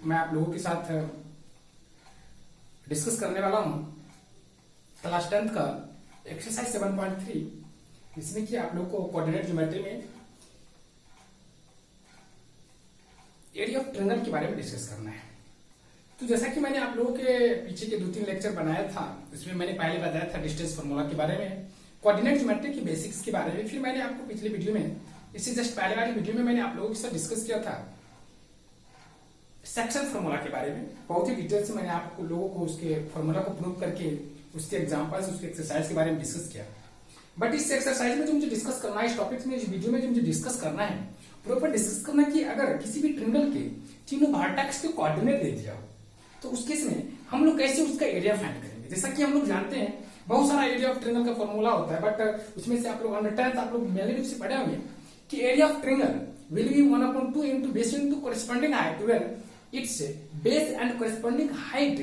मैं आप लोगों के साथ डिस्कस करने वाला हूं क्लास 10th का एक्सरसाइज 7.3, इसमें कि आप लोगों को कोऑर्डिनेट ज्योमेट्री में एरिया ऑफ ट्रायंगल के बारे में डिस्कस करना है। तो जैसा कि मैंने आप लोगों के पीछे के 2-3 लेक्चर बनाया था, इसमें मैंने पहले बताया था डिस्टेंस फार्मूला के बारे में, कोऑर्डिनेट ज्योमेट्री की बेसिक्स के बारे में। फिर मैंने आपको पिछले वीडियो में, इससे जस्ट पहले वाली वीडियो में मैंने आप लोगों के साथ डिस्कस किया था सेक्शन फार्मूला के बारे में। बहुत ही डिटेल से मैंने आप लोगों को उसके फार्मूला को प्रूव करके उसके एग्जांपल्स, उसके एक्सरसाइज के बारे में डिस्कस किया। बट इस एक्सरसाइज में जो मुझे डिस्कस करना है, इस टॉपिक में, इस वीडियो में जो मुझे डिस्कस करना है, प्रॉपर डिस्कस करना कि अगर किसी भी ट्रायंगल के तीनों वर्टेक्स के कोऑर्डिनेट दे दिया हो तो उस केस में हम लोग कैसे उसका एरिया फाइंड करेंगे। जैसा कि हम लोग जानते हैं बहुत सारा एरिया ऑफ ट्रायंगल का फॉर्मूला होता है, बट उसमें से आप लोग अंडर 10th आप लोग मेनली रूप से पढ़े होंगे कि area of triangle will B 1/2 into base into corresponding height when its base and corresponding height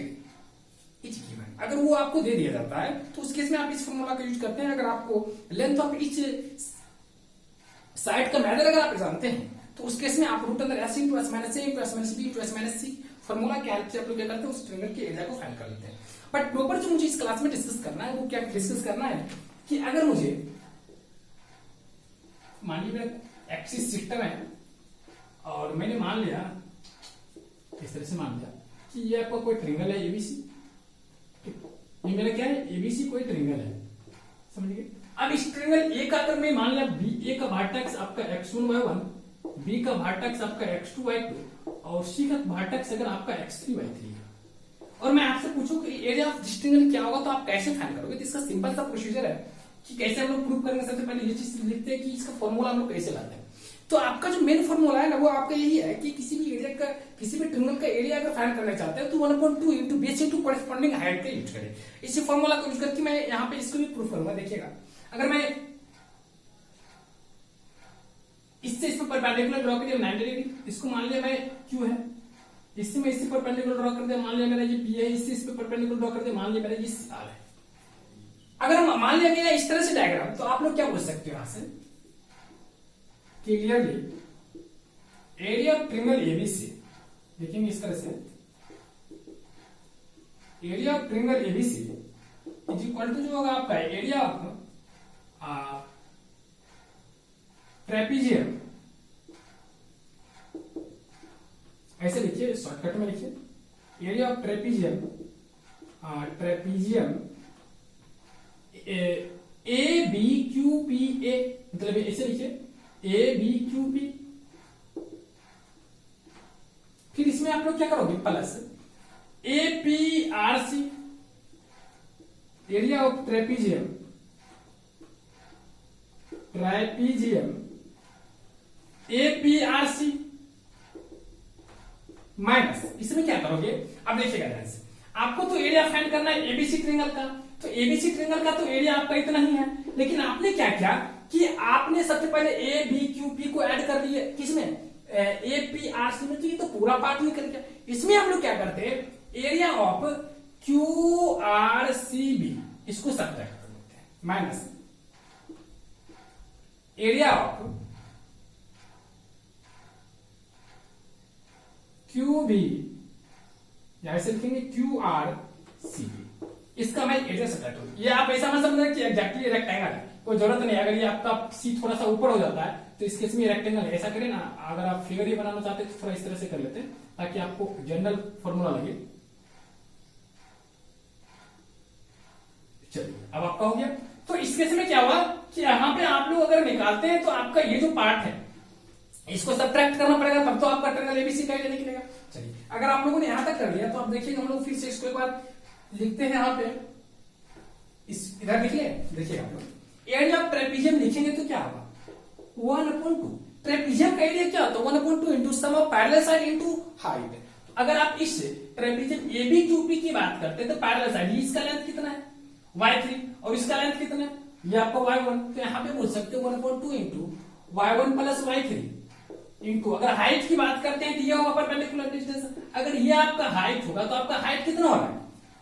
is given। अगर वो आपको दे दिया जाता है तो उस केस में आप इस फॉर्मूला का यूज करते हैं। अगर आपको लेंथ ऑफ ईच साइड का मेजर अगर आप जानते हैं तो उस केस में आप root under s into s minus a into s minus b into s minus c formula के हेल्प से आप लोग क्या करते हैं, उस ट्रायंगल के एरिया को फाइंड कर लेते हैं। बट प्रॉपर जो मुझे इस क्लास में डिस्कस करना है वो क्या डिस्कस करना है कि अगर मुझे मान लीजिए एक्सिस सिस्टम है और मैंने मान लिया, इस तरह से मान लिया कि ये आपका कोई ट्रायंगल है एबीसी, ये मेरा क्या है एबीसी कोई ट्रायंगल है, समझ गए। अब इस ट्रायंगल ए का अगर मैं मान लिया बी, ए का वर्टेक्स आपका x1 y1, बी का वर्टेक्स आपका x2 y2 और सी का वर्टेक्स अगर आपका x3 y3 है, और मैं आपसे पूछूं कि एरिया ऑफ दिस ट्रायंगल क्या होगा तो आप कैसे फाइंड करोगे। तो इसका सिंपल सा प्रोसीजर है कि कैसे हम लोग प्रूव करेंगे। सबसे पहले ये चीज लिखते हैं कि इसका फॉर्मूला हम लोग कैसे लाते हैं। तो आपका जो मेन फॉर्मूला है ना वो आपका यही है कि किसी भी एरिया का, किसी भी ट्रायंगल का एरिया अगर फाइंड करना चाहते हैं तो 1/2 into base into corresponding height का यूज करें। इसी फॉर्मूला को यूज करके मैं यहाँ पे इसको भी प्रूफ करूंगा। देखिएगा, अगर मैं इससे इस पर परपेंडिकुलर ड्रॉ कर दिया 90 डिग्री, इसको मान लिया मैं Q है, इससे मैं इससे परपेंडिकुलर ड्रॉ कर दिया, मान लिया मेरा ये P है, इससे इस पर परपेंडिकुलर ड्रॉ कर दिया, मान लिया मेरा ये R है। अगर मान लिया गया इस तरह से डायग्राम, तो आप लोग क्या बोल सकते हो यहां से clearly area of triangle ABC, देखेंगे इस तरह से area of triangle ABC is equal to जो होगा आपका एरिया ऑफ ट्रेपीजियम, ऐसे लिखिए, शॉर्टकट में लिखिए area of trapezium, trapezium A B Q P A, मतलब ऐसे लिखिए ए बी क्यू पी। फिर इसमें आप लोग क्या करोगे plus A P R C, area of trapezium, trapezium APRC minus, इसमें क्या करोगे। अब देखिएगा ध्यान से, आपको तो एरिया फाइंड करना है एबीसी ट्रायंगल का, तो एबीसी ट्रायंगल का तो एरिया आपका इतना ही है, लेकिन आपने क्या किया कि आपने सबसे पहले ए बी क्यू पी को ऐड कर दिए किसमें, APRC में, तो ये तो पूरा पार्ट निकल गया। इसमें हम लोग क्या करते हैं एरिया ऑफ QRCB, इसको सब्ट्रैक्ट कर देते हैं, माइनस एरिया ऑफ QB, यहां से लिखेंगे QRCB, इसका मैं एरिया सब्ट्रैक्ट करूंगा। ये आप ऐसा मत समझना कि एग्जैक्टली रेक्टेंगल है, कोई जरूरत नहीं। अगर ये आपका सी थोड़ा सा ऊपर हो जाता है तो इस केस में रेक्टेंगल है, ऐसा करें ना। अगर आप फिगर ये बनाना चाहते हैं तो थोड़ा इस तरह से कर लेते हैं ताकि आपको जनरल फॉर्मूला लगे। चलिए, अब आपका हो गया। तो इस केस में क्या हुआ कि यहाँ पे आप लोग अगर निकालते हैं तो आपका ये जो पार्ट है इसको सब्ट्रैक्ट करना पड़ेगा, तब तो आपका ट्रायंगल एबीसी का एरिया निकलेगा। चलिए, अगर आप लोगों ने यहां तक कर लिया तो आप देखिएगा, हम लोग फिर से इसको एक बार लिखते हैं यहाँ पे, इस इधर लिखिए, देखिए आप लोग एरिया ऑफ ट्रेपीजियम लिखेंगे तो क्या होगा 1/2। ट्रेपीजियम का एरिया क्या होता है 1/2 into sum of parallel side into height. अगर आप इस ट्रेपीजियम एबी क्यूपी की बात करते हैं तो पैरेलल साइड, इसका लेंथ कितना है y3 और इसका लेंथ कितना है ये आपका y1, तो यहाँ पे बोल सकते हो 1/2 into y1 plus y3 into, अगर हाइट की बात करते हैं तो ये होगा परपेंडिकुलर डिस्टेंस। अगर ये आपका हाइट होगा तो आपका हाइट कितना होगा,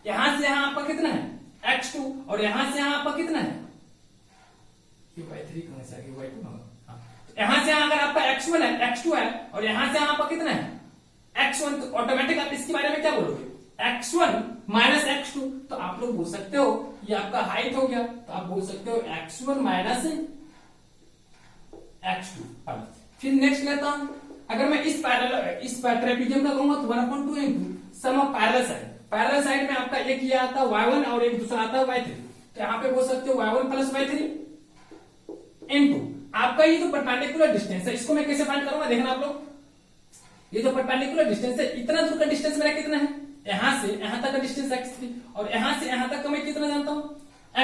यहां से यहां आपका कितना है x2 और यहां से यहां आपका कितना है y3, कहां से आगे y2 होगा। यहां से यहां अगर आपका x1 है, x2 है और यहां से यहां आपका कितना है x1, ऑटोमेटिक आप इसके बारे में क्या बोलोगे, x1 माइनस x2। तो आप लोग बोल सकते हो ये आपका हाइट हो गया, तो आप बोल सकते हो x1 माइनस x2। फिर नेक्स्ट लेता हूं, अगर मैं इस ट्रेपीजियम का कहूंगा तो 1/2 into sum of parallel side. Parallel side में आपका एक ये आता है y1 और एक दूसरा आता है y3। तो यहाँ पे बोल सकते हो y1 प्लस y3 इंटू आपका ये जो परपेंडिकुलर डिस्टेंस है, इसको मैं कैसे फाइंड करूंगा, देखना आप लोग। ये जो परपेंडिकुलर डिस्टेंस है, इतना दूर का डिस्टेंस मेरा कितना है, यहां से यहां तक का डिस्टेंस x3 और यहां से यहां तक का मैं कितना जानता हूं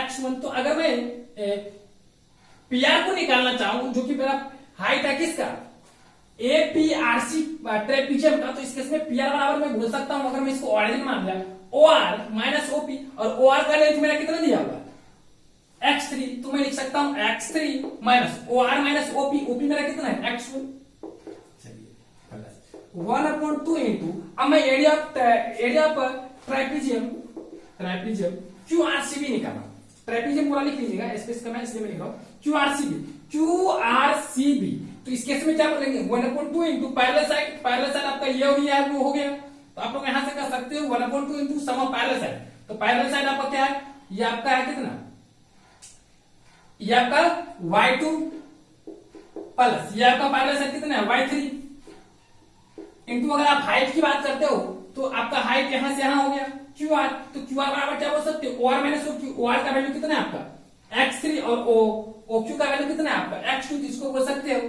x1। तो अगर मैं पीआर को निकालना चाहूं, जो कि मेरा हाइट है किसका, एपीआरसी ट्रेपीजियम का, तो इस केस में पीआर बराबर मैं बोल सकता हूं, अगर मैं इसको ऑरिजिन मान लिया, ओआर माइनस ओपी, और ओआर का लेंथ मेरा कितना दिया हुआ x3, तो मैं लिख सकता हूं x3 minus OR minus OP. OP मेरा कितना है x1। 1/2 इंटू, अब मैं एरिया ऑफ ट्राइपीजियम QRCB निकालना। ट्राइपीजियम पूरा लिख लीजिएगा, स्पेस करना इसलिए मैं लिख रहा हूं QRCB। तो इस केस में क्या बोलेंगे 1/2 इंटू पैरेलल साइड आपका ये और ये वो हो गया। तो आप लोग यहां से कर सकते हो 1/2 into sum of parallel side. तो पैरेलल साइड आपका क्या है, ये आपका है कितना, ये आपका y2 प्लस ये आपका पैरेलल साइड कितना है y3 इंटू, अगर आप हाइट की बात करते हो तो आपका हाइट यहां से यहां हो गया QR। तो QR बराबर क्या बोल सकते हो, OR माइनस OQ। OR का वैल्यू कितना है आपका x3 और OQ का वैल्यू कितना है आपका x2। जिसको बोल सकते हो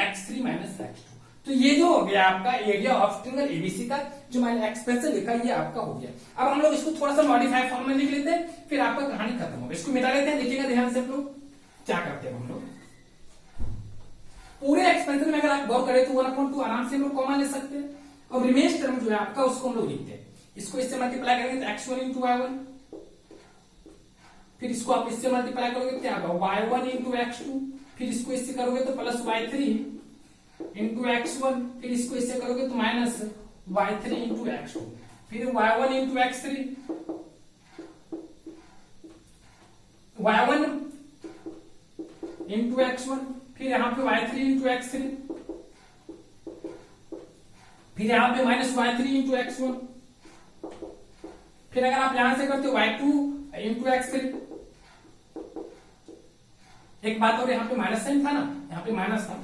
x3 माइनस x2। तो ये जो हो गया आपका एरिया ऑफ ट्रायंगल एबीसी का जो मैंने एक्सप्रेशन लिखा, ये आपका हो गया। अब हम लोग इसको थोड़ा सा मॉडिफाई फॉर्म में लिख लेते हैं, फिर आपका कहानी खत्म होगा। इसको मिटा लेते हैं, देखिएगा ध्यान से आप लोग क्या करते हैं। हम लोग पूरे एक्सपेंशन में अगर आप गौर करें तो 1/2 आराम से हम लोग कॉमन ले सकते हैं, और रिमेश टर्म जो है आपका उसको हम लोग लिखते हैं। इसको इससे मल्टीप्लाई करेंगे तो x1 इंटू y1, फिर इसको आप इससे मल्टीप्लाई करोगे क्या होगा y1 इंटू x2, फिर इसको इससे करोगे तो प्लस y3 इंटू x1, फिर इसको इससे करोगे तो माइनस y3 इंटू x2, फिर y1 into x3, y1 into x1, फिर यहां पे y3 इंटू x3, फिर यहां पे माइनस y3 इंटू x1, फिर अगर आप यहां से करते हो y2 इंटू x3। एक बात और, यहां पे माइनस साइन था ना, यहां पे माइनस था,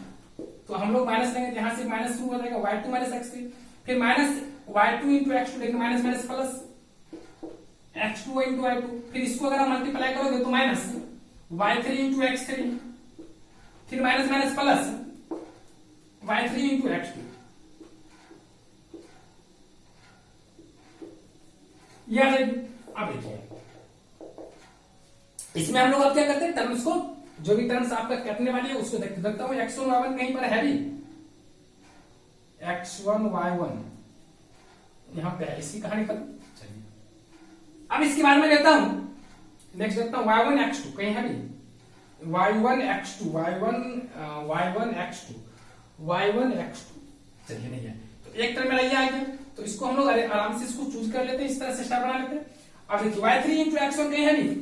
तो हम लोग माइनस लेंगे, यहां से माइनस शुरू हो जाएगा y2 माइनस x3, फिर माइनस y2 इंटू x2 लेंगे, minus minus plus x2 into y2, फिर इसको अगर आप मल्टीप्लाई करोगे तो माइनस y3 इंटू x3, फिर minus minus plus y3 into x2। यह अब देखिए, इसमें हम लोग अब क्या करते हैं, टर्म्स को, जो भी टर्म्स आपका कटने वाली है उसको देखता हूं। x1 y1 कहीं पर है भी, x1 y1 यहां पे है, इसकी कहानी खत्म। चलिए अब इसके बारे में लेता हूं, नेक्स्ट देखता हूं y1 x2 कहीं है भी, y1 x2 y1 x2। चलिए नहीं है, तो एक टर्म मेरा ये आ गया, तो इसको हम लोग आराम से इसको चूज कर लेते हैं, इस तरह से स्टार बना लेते हैं। अब देखिए y3 इंटू x1 कहीं है नहीं,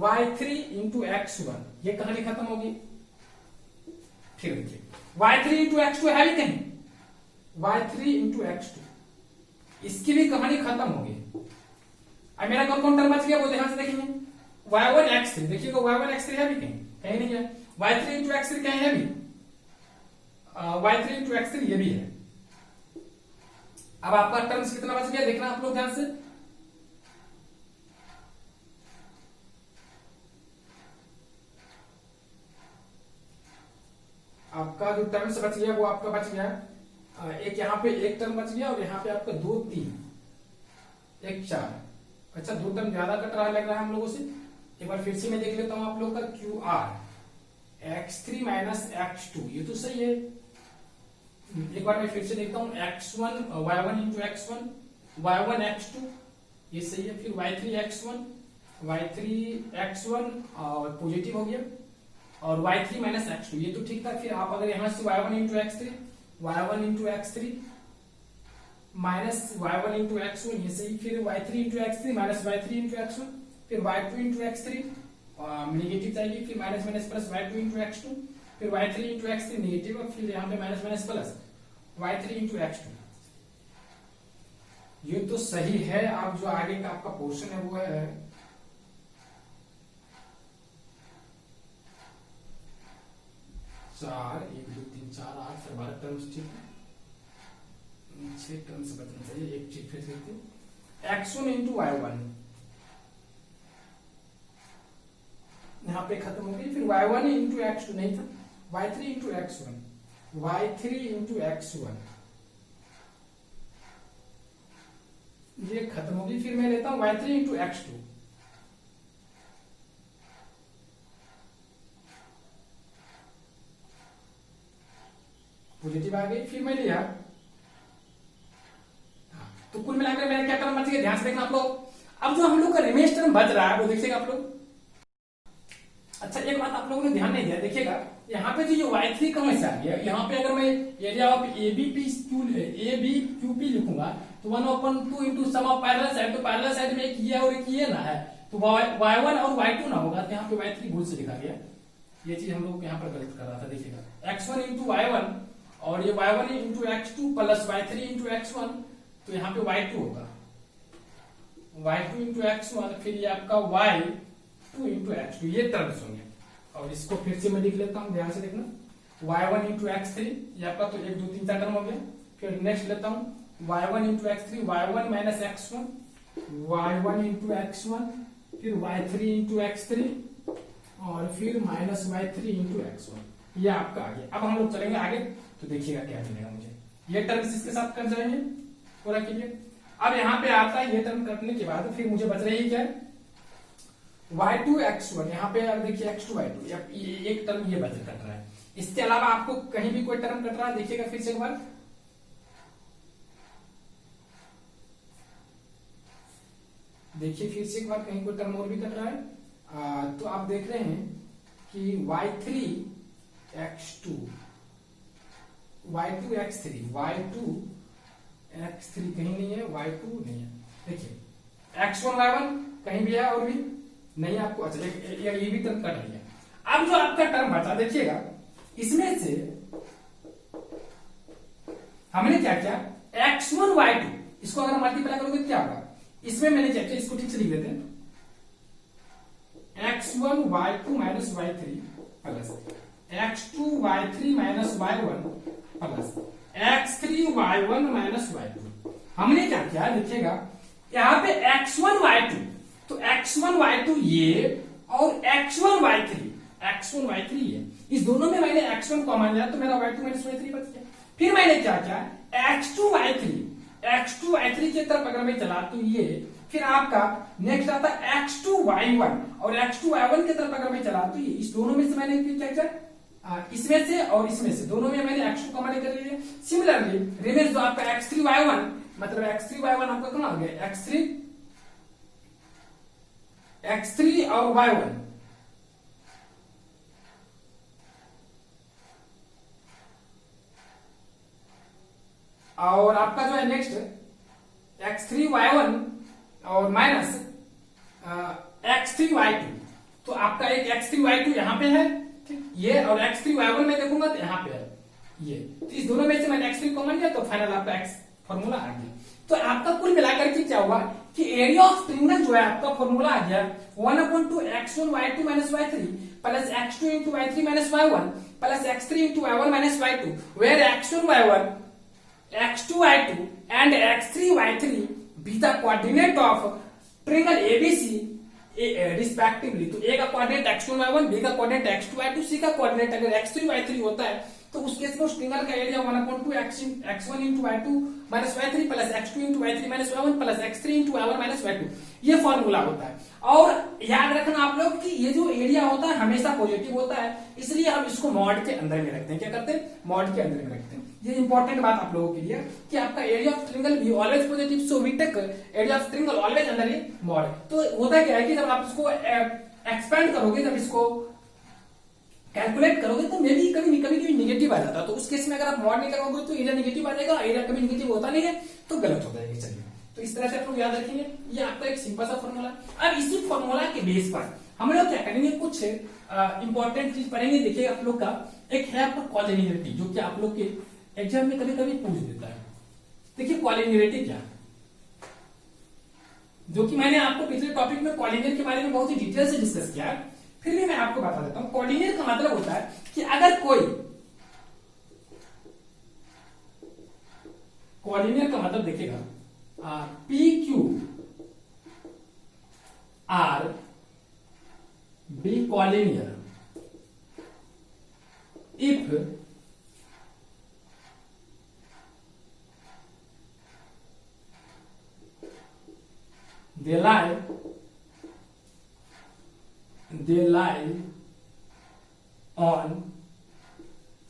y3 इंटू x1, ये कहानी खत्म होगी। फिर देखिए y3 इंटू x2 है भी कहीं, y3 इंटू x2, इसकी भी कहानी खत्म होगी। अब मेरा कौन कौन टर्म बच गया वो ध्यान से देखेंगे, y1 x3, देखिएगा y1 x3 है भी कहीं, कहीं नहीं है, y3 इंटू x3 कहीं है भी, y3 इंटू x3 ये भी है। अब आपका टर्म्स कितना बच गया देखना आप लोग ध्यान से, आपका जो टर्म्स बच गया वो आपका बच गया एक, यहाँ पे एक टर्म बच गया और यहाँ पे आपका 2 3 1 4। अच्छा 2 टर्म ज्यादा कट रहा लग रहा है हम लोगों से, एक बार फिर से मैं देख लेता हूं आप लोग का QR x3 माइनस x2, ये तो सही है। एक बार मैं फिर से देखता हूं x1 y1 into x1 y1 x2, ये सही है। फिर y3 x1 और पॉजिटिव हो गया, और y3 माइनस x2, ये तो ठीक था। फिर आप अगर यहां से y1 into x3 minus y1 into x1, ये सही। फिर y3 into x3 minus y3 into x1, फिर y2 इंटू x3 निगेटिव चाहिए, फिर minus minus plus y2 into x2, फिर y3 इंटू x3 निगेटिव, फिर यहाँ पे minus minus plus y3 into x2। ये तो सही है। आप जो आगे का आपका पोर्शन है वो है 4, 1 2 3 4 8 फिर 12 टर्म्स, ठीक है। 6 टर्म्स बचना चाहिए, एक चीज फिर से x1 इंटू y1 यहाँ पे खत्म हो गई। फिर y1 इंटू x2 नहीं था, y3 into x1, y3 into x1 ये खत्म होगी। फिर मैं लेता हूं y3 इंटू x2, पॉजिटिव आ गई। फिर मैं लिया, तो कुल मिलाकर मेरा क्या टर्म बच गया, ध्यान से देखना आप लोग। अब जो हम लोग का रिमेश टर्म बच रहा है वो देखिएगा आप लोग। अच्छा एक बात आप लोगों ने ध्यान नहीं दिया, देखिएगा यहाँ पे जो y3 कहां से आ गया, यहाँ पे अगर मैं एरिया ऑफ ABQP लिखूंगा तो 1/2 into sum of parallel side, तो पैरेलल साइड में एक ये और एक ये ना है, तो y1 और y2 ना होगा, तो यहाँ पे y3 भूल से लिखा गया। ये चीज हम लोग यहाँ पर गलत कर रहा था, देखिएगा x1 इंटू y1 और ये y1 into x2 plus y3 into x1, तो यहाँ पे y2 होगा, y2 इंटू x1, फिर ये आपका y2 इंटू x2, ये टर्म्स होंगे। और इसको फिर से मैं लिख लेता हूँ, ध्यान से देखना, y1 इंटू x3 ये आपका तो 1 2 3 4 टर्म हो गया। फिर नेक्स्ट लेता हूँ y1 into x3, y1 minus x1, y1 into x1, फिर y3 इंटू x3 और फिर माइनस y3 इंटू x1, ये आपका आ गया। अब हम लोग चलेंगे आगे, तो देखिएगा क्या मिलेगा मुझे। ये टर्म इसके साथ कर जाएंगे, पूरा कीजिए। अब यहाँ पे आता है ये टर्म करने के बाद फिर मुझे बच रही है क्या, y2 x1, यहाँ पे देखिए x2 y2, एक टर्म ये बच कट रहा है। इसके अलावा आपको कहीं भी कोई टर्म कट रहा है, देखिएगा फिर से एक बार, देखिए फिर से एक बार कहीं कोई टर्म और भी कट रहा है। तो आप देख रहे हैं कि y3 x2, y2 x3, y2 x3 कहीं नहीं है, y2 नहीं है, देखिए x1 y1 कहीं भी है और भी नहीं आपको। अच्छा ये भी टर्म कट रही है। अब जो आपका टर्म बचा, देखिएगा इसमें से हमने क्या किया, x1 y2 इसको अगर मल्टीप्लाई करोगे क्या होगा, इसमें मैंने क्या किया, इसको ठीक से लिख देते हैं, x1 y2 minus y3 plus x2 y3 minus y1 plus x3 y1 minus y2। हमने क्या किया, देखिएगा यहाँ पे x1 y2, तो x1 y2 ये और x1 y3 ये, इस दोनों में मैंने x1 कॉमन लिया तो मेरा y2 माइनस y3 बच गया। फिर मैंने क्या किया, x2 y3 की तरफ अगर मैं चला तो ये, फिर आपका नेक्स्ट आता है x2 y1 और x2 y1 की तरफ अगर मैं चला तो ये, इस दोनों में से मैंने क्या किया, इसमें से और इसमें से दोनों में मैंने x2 कॉमन कर लिया। सिमिलरली रिमेज जो आपका x3 y1, मतलब x3 y1 आपका कहाँ आ गया, x3 और y1, और आपका जो है नेक्स्ट x3 y1 और माइनस x3 y2, तो आपका एक x3 y2 यहाँ पे है, ठीक, ये और x3 y1 में देखूंगा तो यहाँ पे है ये, तो इस दोनों में से मैंने x3 कॉमन लिया तो फाइनल आपका x फॉर्मूला आ गया। तो आपका कुल मिलाकर के क्या हुआ कि एरिया ऑफ ट्रायंगल जो है आपका फॉर्मूला आ गया 1/2 x1 y2 minus y3 plus x2 into y3 minus y1 plus x3 into y1 minus y2, where x1 y1 x2 y2 and x3 y3 be the coordinate of triangle ABC respectively. तो ए का coordinate x1 y1, B का coordinate x2 y2, सी का coordinate अगर x3 y3 होता है तो उस case में उस ट्रायंगल का area 1/2 x1 into y2 minus y3 plus x2 into y3 minus y1 plus x3 into y1 minus y2, ये फॉर्मूला होता है। और याद रखना आप लोग कि ये जो एरिया होता है हमेशा पॉजिटिव होता है, इसलिए हम इसको मॉड के अंदर में रखते हैं। क्या करते हैं, मॉड के अंदर में रखते हैं। ये इंपॉर्टेंट बात आप लोगों के लिए कि आपका एरिया ऑफ ट्रायंगल भी always positive, so we take area of triangle always under a mod. तो होता क्या है कि जब आप इसको एक्सपेंड करोगे, जब इसको कैलकुलेट करोगे तो मे भी कभी निगेटिव आ जाता है, तो उस केस में अगर आप मॉड नहीं करोगे तो एरिया निगेटिव आ जाएगा, एरिया कभी निगेटिव होता नहीं है तो गलत हो जाएगा। चलिए तो इस तरह से आप लोग याद रखेंगे, ये आपका एक सिंपल सा फॉर्मूला। अब इसी फॉर्मूला के बेस पर हम लोग क्या करेंगे, कुछ इंपॉर्टेंट चीज पढ़ेंगे। देखिए आप लोग का एक है आपका कॉलिनियरिटी, जो कि आप लोग के एग्जाम में कभी कभी पूछ देता है। देखिए कॉलिनियरिटी क्या, जो कि मैंने आपको पिछले टॉपिक में कॉलिनियर के बारे में बहुत ही डिटेल से डिस्कस किया है, फिर भी मैं आपको बता देता हूं। कॉलिनियर का मतलब होता है कि अगर कोई, कॉलिनियर का मतलब देखिएगा P Q R be collinear if they lie on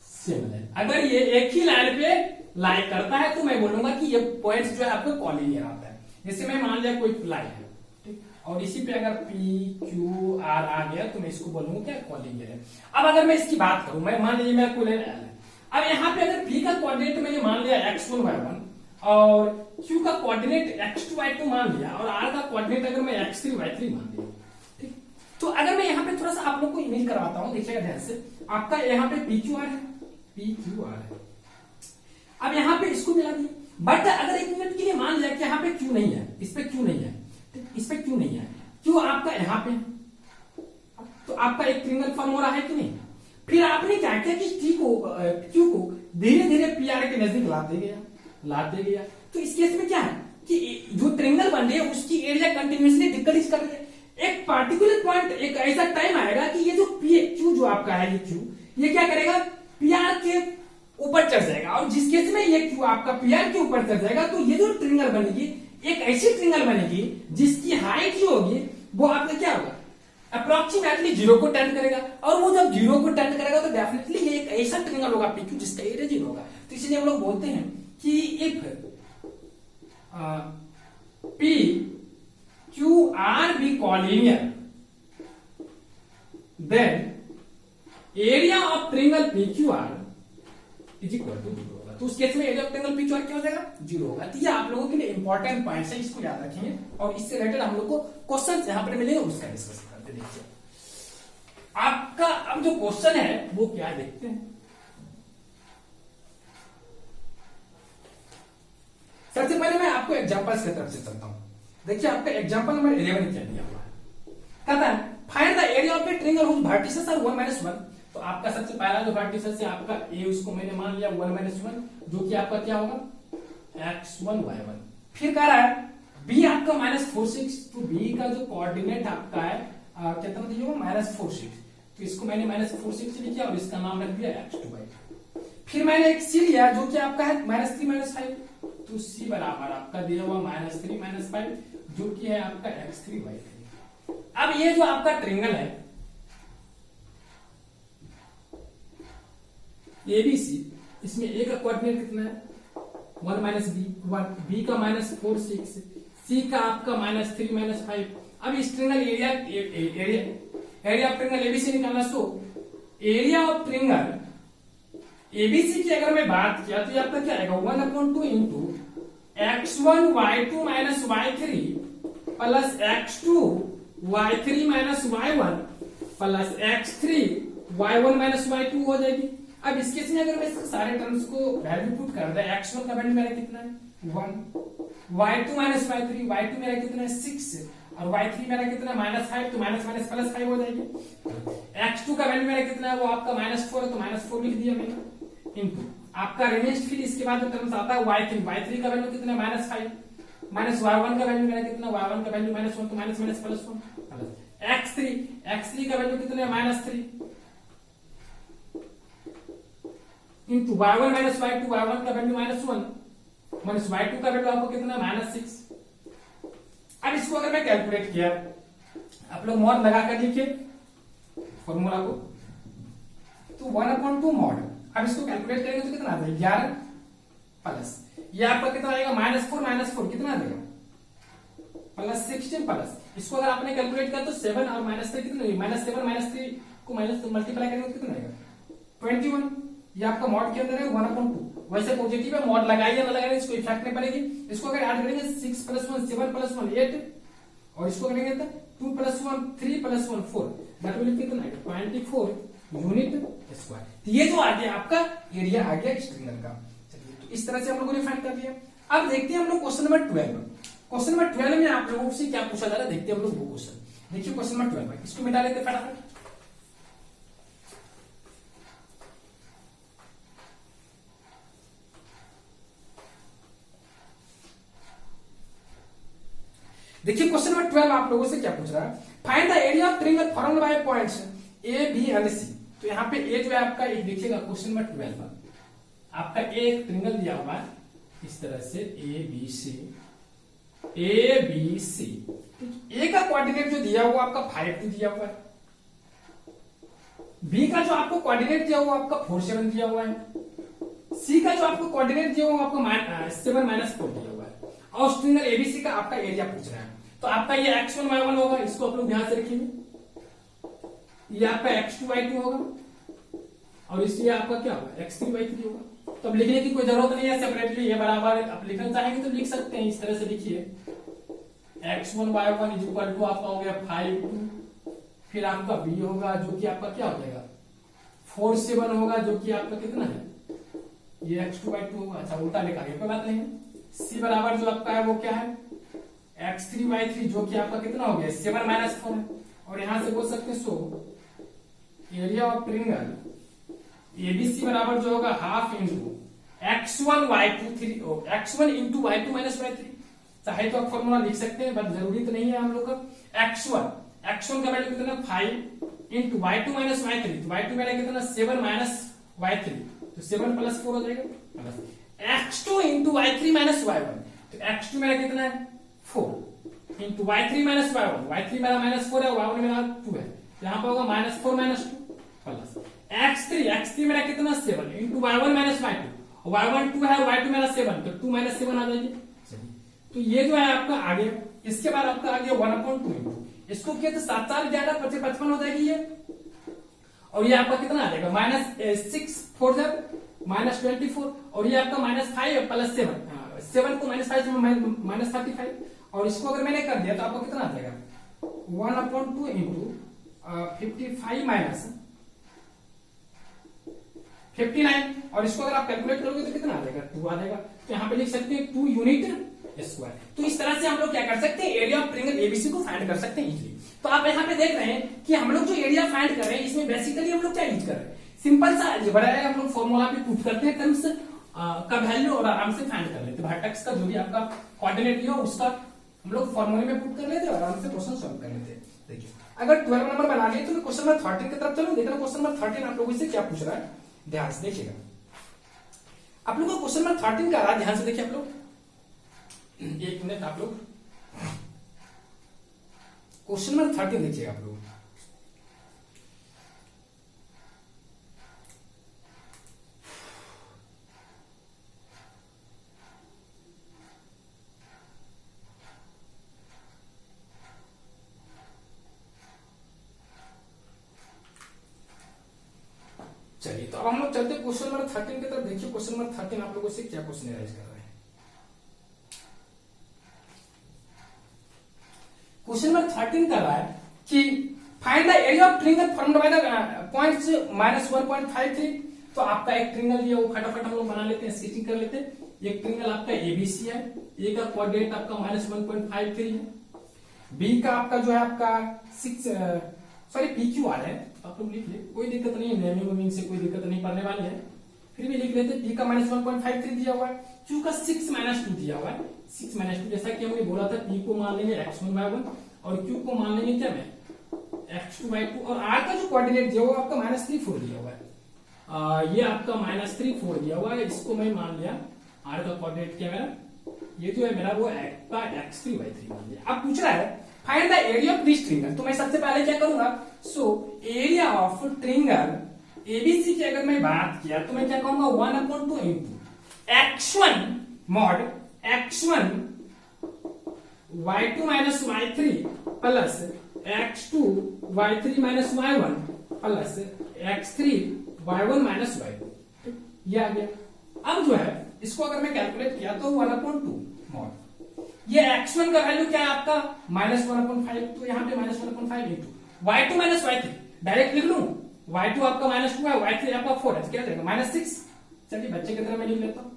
similar। अगर ये एक ही लाइन पे लाई करता है तो मैं बोलूंगा कि ये पॉइंट्स जो है आपको कॉलिनियर आता है। जैसे मैं मान लिया कोई लाइन है, ठीक, और इसी पे अगर पी क्यू आर आ गया तो मैं इसको बोलूंगा क्या, कॉलिनियर है। अब अगर मैं इसकी बात करूं, मैं मान लीजिए मेरा कोई लाइन है, अब यहाँ पे अगर पी का कोऑर्डिनेट मैंने मान लिया x1 y1 और Q का कोऑर्डिनेट x2 y2 मान लिया और R का कोऑर्डिनेट अगर मैं x3 y3 मान लिया, ठीक। तो अगर मैं यहाँ पे थोड़ा सा आप लोग को इमेज करवाता हूँ, देखिएगा ध्यान से। आपका यहाँ पे PQR है, PQR है। अब यहाँ पे इसको मिला दिया, बट अगर एक मिनट के लिए मान लिया कि यहाँ पे Q नहीं है, इस पे Q नहीं है, इस पे Q नहीं है, Q आपका यहाँ पे, तो आपका एक ट्रिंगल फॉर्म हो रहा है कि नहीं। फिर आपने क्या किया कि Q को धीरे धीरे PR के नजदीक लाते गया। तो इस केस में क्या है कि जो ट्रिंगल बन रही है उसकी एरिया कंटिन्यूअसली डिक्रीज कर रही है। एक पार्टिकुलर पॉइंट, एक ऐसा टाइम आएगा कि ये जो Q जो आपका है, ये Q, ये क्या करेगा, PR के ऊपर चढ़ जाएगा। और जिस केस में ये Q आपका PR के ऊपर चढ़ जाएगा तो ये जो ट्रिंगल बनेगी, एक ऐसी ट्रिंगल बनेगी जिसकी हाइट जो होगी वो आपका क्या होगा, अप्रोक्सीमेटली 0 को टर्न करेगा। और वो जब 0 को टर्न करेगा तो डेफिनेटली ये एक ऐसा ट्रिंगल होगा PQ जिसका एरिया 0 होगा। तो इसलिए हम लोग बोलते हैं कि if P Q R be collinear then area of triangle PQR is equal to 0 होगा। तो उस केस में एरिया ऑफ ट्रायंगल PQR क्या हो जाएगा, 0 होगा। तो ये आप लोगों के लिए इंपॉर्टेंट पॉइंट है, इसको याद रखेंगे। और इससे रिलेटेड हम लोग को क्वेश्चन यहाँ पर मिलेंगे, उसका डिस्कस करते हैं। देखिए आपका अब जो क्वेश्चन है वो क्या है, देखते हैं। सबसे पहले मैं आपको एग्जांपल्स की तरफ से चलता हूं। देखिए आपका एग्जांपल नंबर 11 क्या दिया हुआ है, कहता है find the area of a triangle whose vertices are 1 - 1। तो आपका सबसे पहला जो वर्टिसेस है आपका ए, उसको मैंने मान लिया 1 - 1, जो कि आपका क्या होगा, x1 y1। फिर कह रहा है बी आपका -4 6, तो बी का जो कोऑर्डिनेट आपका है कितना दिया हुआ, -4 6। तो इसको मैंने -4 6 लिखा और इसका नाम रख दिया x2 y2। फिर मैंने एक सी लिया जो कि आपका है -3 - 5, तो C बराबर आपका दिया हुआ -3 - 5, जो कि है आपका x3 y3। अब ये जो आपका ट्रायंगल है ABC, इसमें A का कोऑर्डिनेट कितना है, 1 - b, 1, B का -4 6, C का आपका -3 - 5। अब इस triangle area of triangle ABC निकालना। सो एरिया ऑफ ट्रायंगल ABC की अगर मैं बात किया तो ये आपका क्या आएगा, 1/2 into x1 y2 - y3 plus x2 y3 - y1 plus x3 y1 - y2 हो जाएगी। अब इस केस में अगर मैं इसके सारे टर्म्स को वैल्यू पुट कर दिया, x1 का वैल्यू मेरा कितना है 1, y2 - y3, y2 मेरा कितना है 6 और y3 मेरा कितना है -5, तो माइनस माइनस प्लस 5 हो जाएगी। x2 का वैल्यू मेरा कितना है, वो आपका -4 है, तो -4 लिख दिया मैंने, इनटू आपका रिमेस्ट। फिर इसके बाद जो टर्म्स आता है y3 का वैल्यू कितना है -5, माइनस y1 का वैल्यू मेरा कितना, y1 का वैल्यू -1, तो माइनस माइनस प्लस 1, x3 का वैल्यू कितना है -3 इंटू y1 - y2, y1 का वैल्यू -1 माइनस y2 का वैल्यू आपको कितना -6। अब इसको अगर मैं कैलकुलेट किया, आप लोग मॉड लगा कर लिखिए फॉर्मूला को, तो 1/2 मॉड। अब इसको कैलकुलेट करेंगे तो कितना आ जाएगा 11 प्लस ये आपका कितना आएगा -4 कितना आ जाएगा प्लस 16 प्लस इसको अगर आपने कैलकुलेट किया तो 7 और -3 कितना -7 -3 को माइनस मल्टीप्लाई करेंगे तो कितना आएगा 21। ये आपका मॉड के अंदर है 1/2। वैसे पॉजिटिव है, मॉड लगाइए ना लगाइए इसको इफेक्ट नहीं पड़ेगी। इसको अगर ऐड करेंगे 6 + 1 7 + 1 8 और इसको करेंगे तो 2 + 1 3 + 1 4, दैट विल कितना आएगा 24 यूनिट स्क्वायर। तो ये जो आ गया आपका एरिया आ गया इस ट्रायंगल का। चलिए तो इस तरह से हम लोगों ने फाइंड कर लिया। अब देखते हैं हम लोग क्वेश्चन नंबर 12। क्वेश्चन नंबर 12 में आप लोगों से क्या पूछा जा रहा है, देखते हैं हम लोग वो क्वेश्चन। देखिए क्वेश्चन नंबर 12 है, इसको मिटा लेते फटाफट। देखिए क्वेश्चन नंबर 12 आप लोगों से क्या पूछ रहा है, find the area of triangle formed by points A B and C. तो यहाँ पे ए जो है आपका, एक देखिएगा क्वेश्चन नंबर 12 में आपका एक ट्रायंगल दिया हुआ है इस तरह से ए बी सी, ए बी सी। ए का कोऑर्डिनेट जो दिया हुआ आपका 5 दिया हुआ है, बी का जो आपको कोऑर्डिनेट दिया हुआ आपका 4 7 दिया हुआ है, सी का जो आपको कोऑर्डिनेट दिया हुआ आपको 7 -4 दिया हुआ है, और उस ट्रायंगल एबीसी का आपका एरिया पूछ रहा है। तो आपका ये x1 y1 होगा, इसको आप लोग ध्यान से रखिए, ये आपका x2 y2 होगा, और इसलिए आपका क्या होगा x3 y3 होगा। तो अब लिखने की कोई जरूरत नहीं है सेपरेटली, ये बराबर आप लिखना चाहेंगे तो लिख सकते हैं, इस तरह से लिखिए x1 y1 is equal to आपका हो गया 5 फिर आपका b होगा जो कि आपका क्या हो जाएगा 4 7 होगा, जो कि आपका कितना है ये x2 y2 होगा। अच्छा उल्टा लिखा गया, कोई बात नहीं है। c बराबर जो आपका है वो क्या है x3 y3, जो कि आपका कितना हो गया 7 -4 है, और यहां से बोल सकते हैं सो एरिया ऑफ ट्रायंगल एबीसी बराबर जो होगा half into x1 y2 3 x1 into y2 minus y3। चाहे तो आप फॉर्मूला लिख सकते हैं, बट जरूरी तो नहीं है हम लोग का। x1 का वैल्यू कितना 5 इंटू y2 माइनस y3, तो y2 मेरा कितना 7 माइनस y3, तो 7 + 4 हो जाएगा, plus x2 into y3 minus y1, तो x2 मेरा कितना है 4 into y3 minus y1, y3 मेरा -4 है, y1 मेरा 2 है, यहाँ पर होगा -4 -2 प्लस x3 मेरा कितना 7 into y1 minus y2, y1 2 है, y2 मेरा 7, तो 2 - 7 आ जाएगी। तो ये जो है आपका आगे, इसके बाद आपका आगे 1/2, इसको किया तो 7 4 11 55 हो जाएगी ये, और ये आपका कितना आ जाएगा -6 4 -24, और ये आपका -5 + 7 को -5 में -35, और इसको अगर मैंने कर दिया तो आपको कितना आ जाएगा 1/2 इंटू 55 माइनस 59, और इसको अगर आप कैलकुलेट करोगे तो कितना आ जाएगा 2 आ जाएगा। तो यहाँ पे लिख सकते हैं 2 यूनिट स्क्वायर। तो इस तरह से हम लोग क्या कर सकते हैं, एरिया ऑफ ट्रायंगल एबीसी को फाइंड कर सकते हैं इजीली। तो आप यहाँ पे देख रहे हैं कि हम लोग जो एरिया फाइंड कर रहे हैं इसमें बेसिकली हम लोग क्या यूज कर रहे हैं, सिंपल सा अलजेब्रा है, हम लोग फॉर्मूला पे पुट करते हैं टर्म्स का वैल्यू और आराम से फाइंड कर लेते हैं। वर्टेक्स का जो भी आपका कोऑर्डिनेट लिया उसका हम लोग फॉर्मूले में पुट कर लेते हैं और आराम से क्वेश्चन सॉल्व कर लेते हैं। देखिए अगर 12 नंबर बना लिए तो मैं क्वेश्चन नंबर 13 की तरफ चलूं। देखना क्वेश्चन नंबर 13 आप लोगों से क्या पूछ रहा है, ध्यान से देखिएगा। आप लोगों को क्वेश्चन नंबर 13 का रहा, ध्यान से देखिए आप लोग, 1 मिनट आप लोग क्वेश्चन नंबर 13 देखिएगा आप लोग। चलिए तो अब हम लोग चलते क्वेश्चन नंबर 13 की तरफ। देखिए क्वेश्चन नंबर 13 आप लोगों से क्या क्वेश्चन राइज कर रहे हैं। क्वेश्चन नंबर 13 कर रहा है कि find the area of triangle formed by the points -1.53। तो आपका एक ट्रायंगल दिया, वो फटाफट हम लोग बना लेते हैं, स्केचिंग कर लेते हैं। एक ट्रायंगल आपका एबीसी है, ए का कोऑर्डिनेट आपका -1.53 है, बी का आपका जो है आपका 6 PQR है, आप लोग लिख ले, कोई दिक्कत नहीं है, नेमिंग वेमिंग से कोई दिक्कत नहीं पड़ने वाली है, फिर भी लिख लेते। पी का -1.53 दिया हुआ है, क्यू का 6 - 2 दिया हुआ है, 6 - 2 जैसा कि हमने बोला था, पी को मान लेंगे x1 y1 और क्यू को मान लेंगे क्या में x2 y2, और आर का जो कोऑर्डिनेट दिया हुआ आपका -3 4 दिया हुआ है, ये आपका -3 4 दिया हुआ है, इसको मैं मान लिया आर का कोऑर्डिनेट क्या मेरा, ये जो है मेरा वो आपका x3 y3 मान लिया। अब पूछ रहा है find the area of this triangle. तो मैं सबसे पहले क्या करूंगा, सो एरिया ऑफ ट्रायंगल एबीसी की अगर मैं बात किया तो मैं क्या कहूंगा 1/2 into x1 mod x1 y2 minus y3 plus x2 y3 minus y1 plus x3 y1 minus y2, ये आ गया। अब जो है इसको अगर मैं कैलकुलेट किया तो 1/2 mod ये x1 का वैल्यू क्या है आपका -1/5, तो यहाँ पे -1/5 into y2 minus y3 direct लिख लूं, y2 आपका -2 है, y3 आपका 4 है, क्या जाएगा -6। चलिए बच्चे की तरह मैं लिख लेता हूं,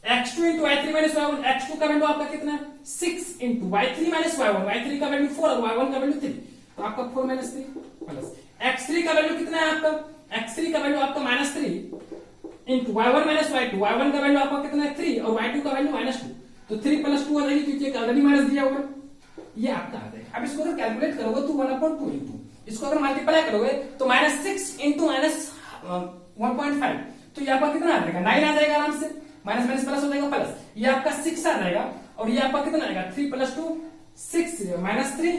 x2 into y3 minus y1, x2 का वैल्यू आपका कितना है 6 into y3 minus y1, y3 का वैल्यू 4 और y1 का वैल्यू 3, तो आपका 4 माइनस 3 प्लस x3 का वैल्यू कितना है आपका, x3 का वैल्यू आपका minus 3 into y1 minus y2, y1 का वैल्यू आपका कितना है 3 और y2 का वैल्यू माइनस 2, तो 3 प्लस 2 हो जाएगी क्योंकि ऑलरेडी माइनस दिया हुआ, ये आपका आ जाएगा। अब इसको अगर कैलकुलेट करोगे तो 1/2 इंटू इसको अगर मल्टीप्लाई करोगे तो माइनस 6 इंटू माइनस 1.5, तो ये आपका कितना आ जाएगा 9 आ जाएगा आराम से, माइनस माइनस प्लस हो जाएगा प्लस, ये आपका 6 आ जाएगा और ये आपका कितना आएगा 3 प्लस 2 6 माइनस 3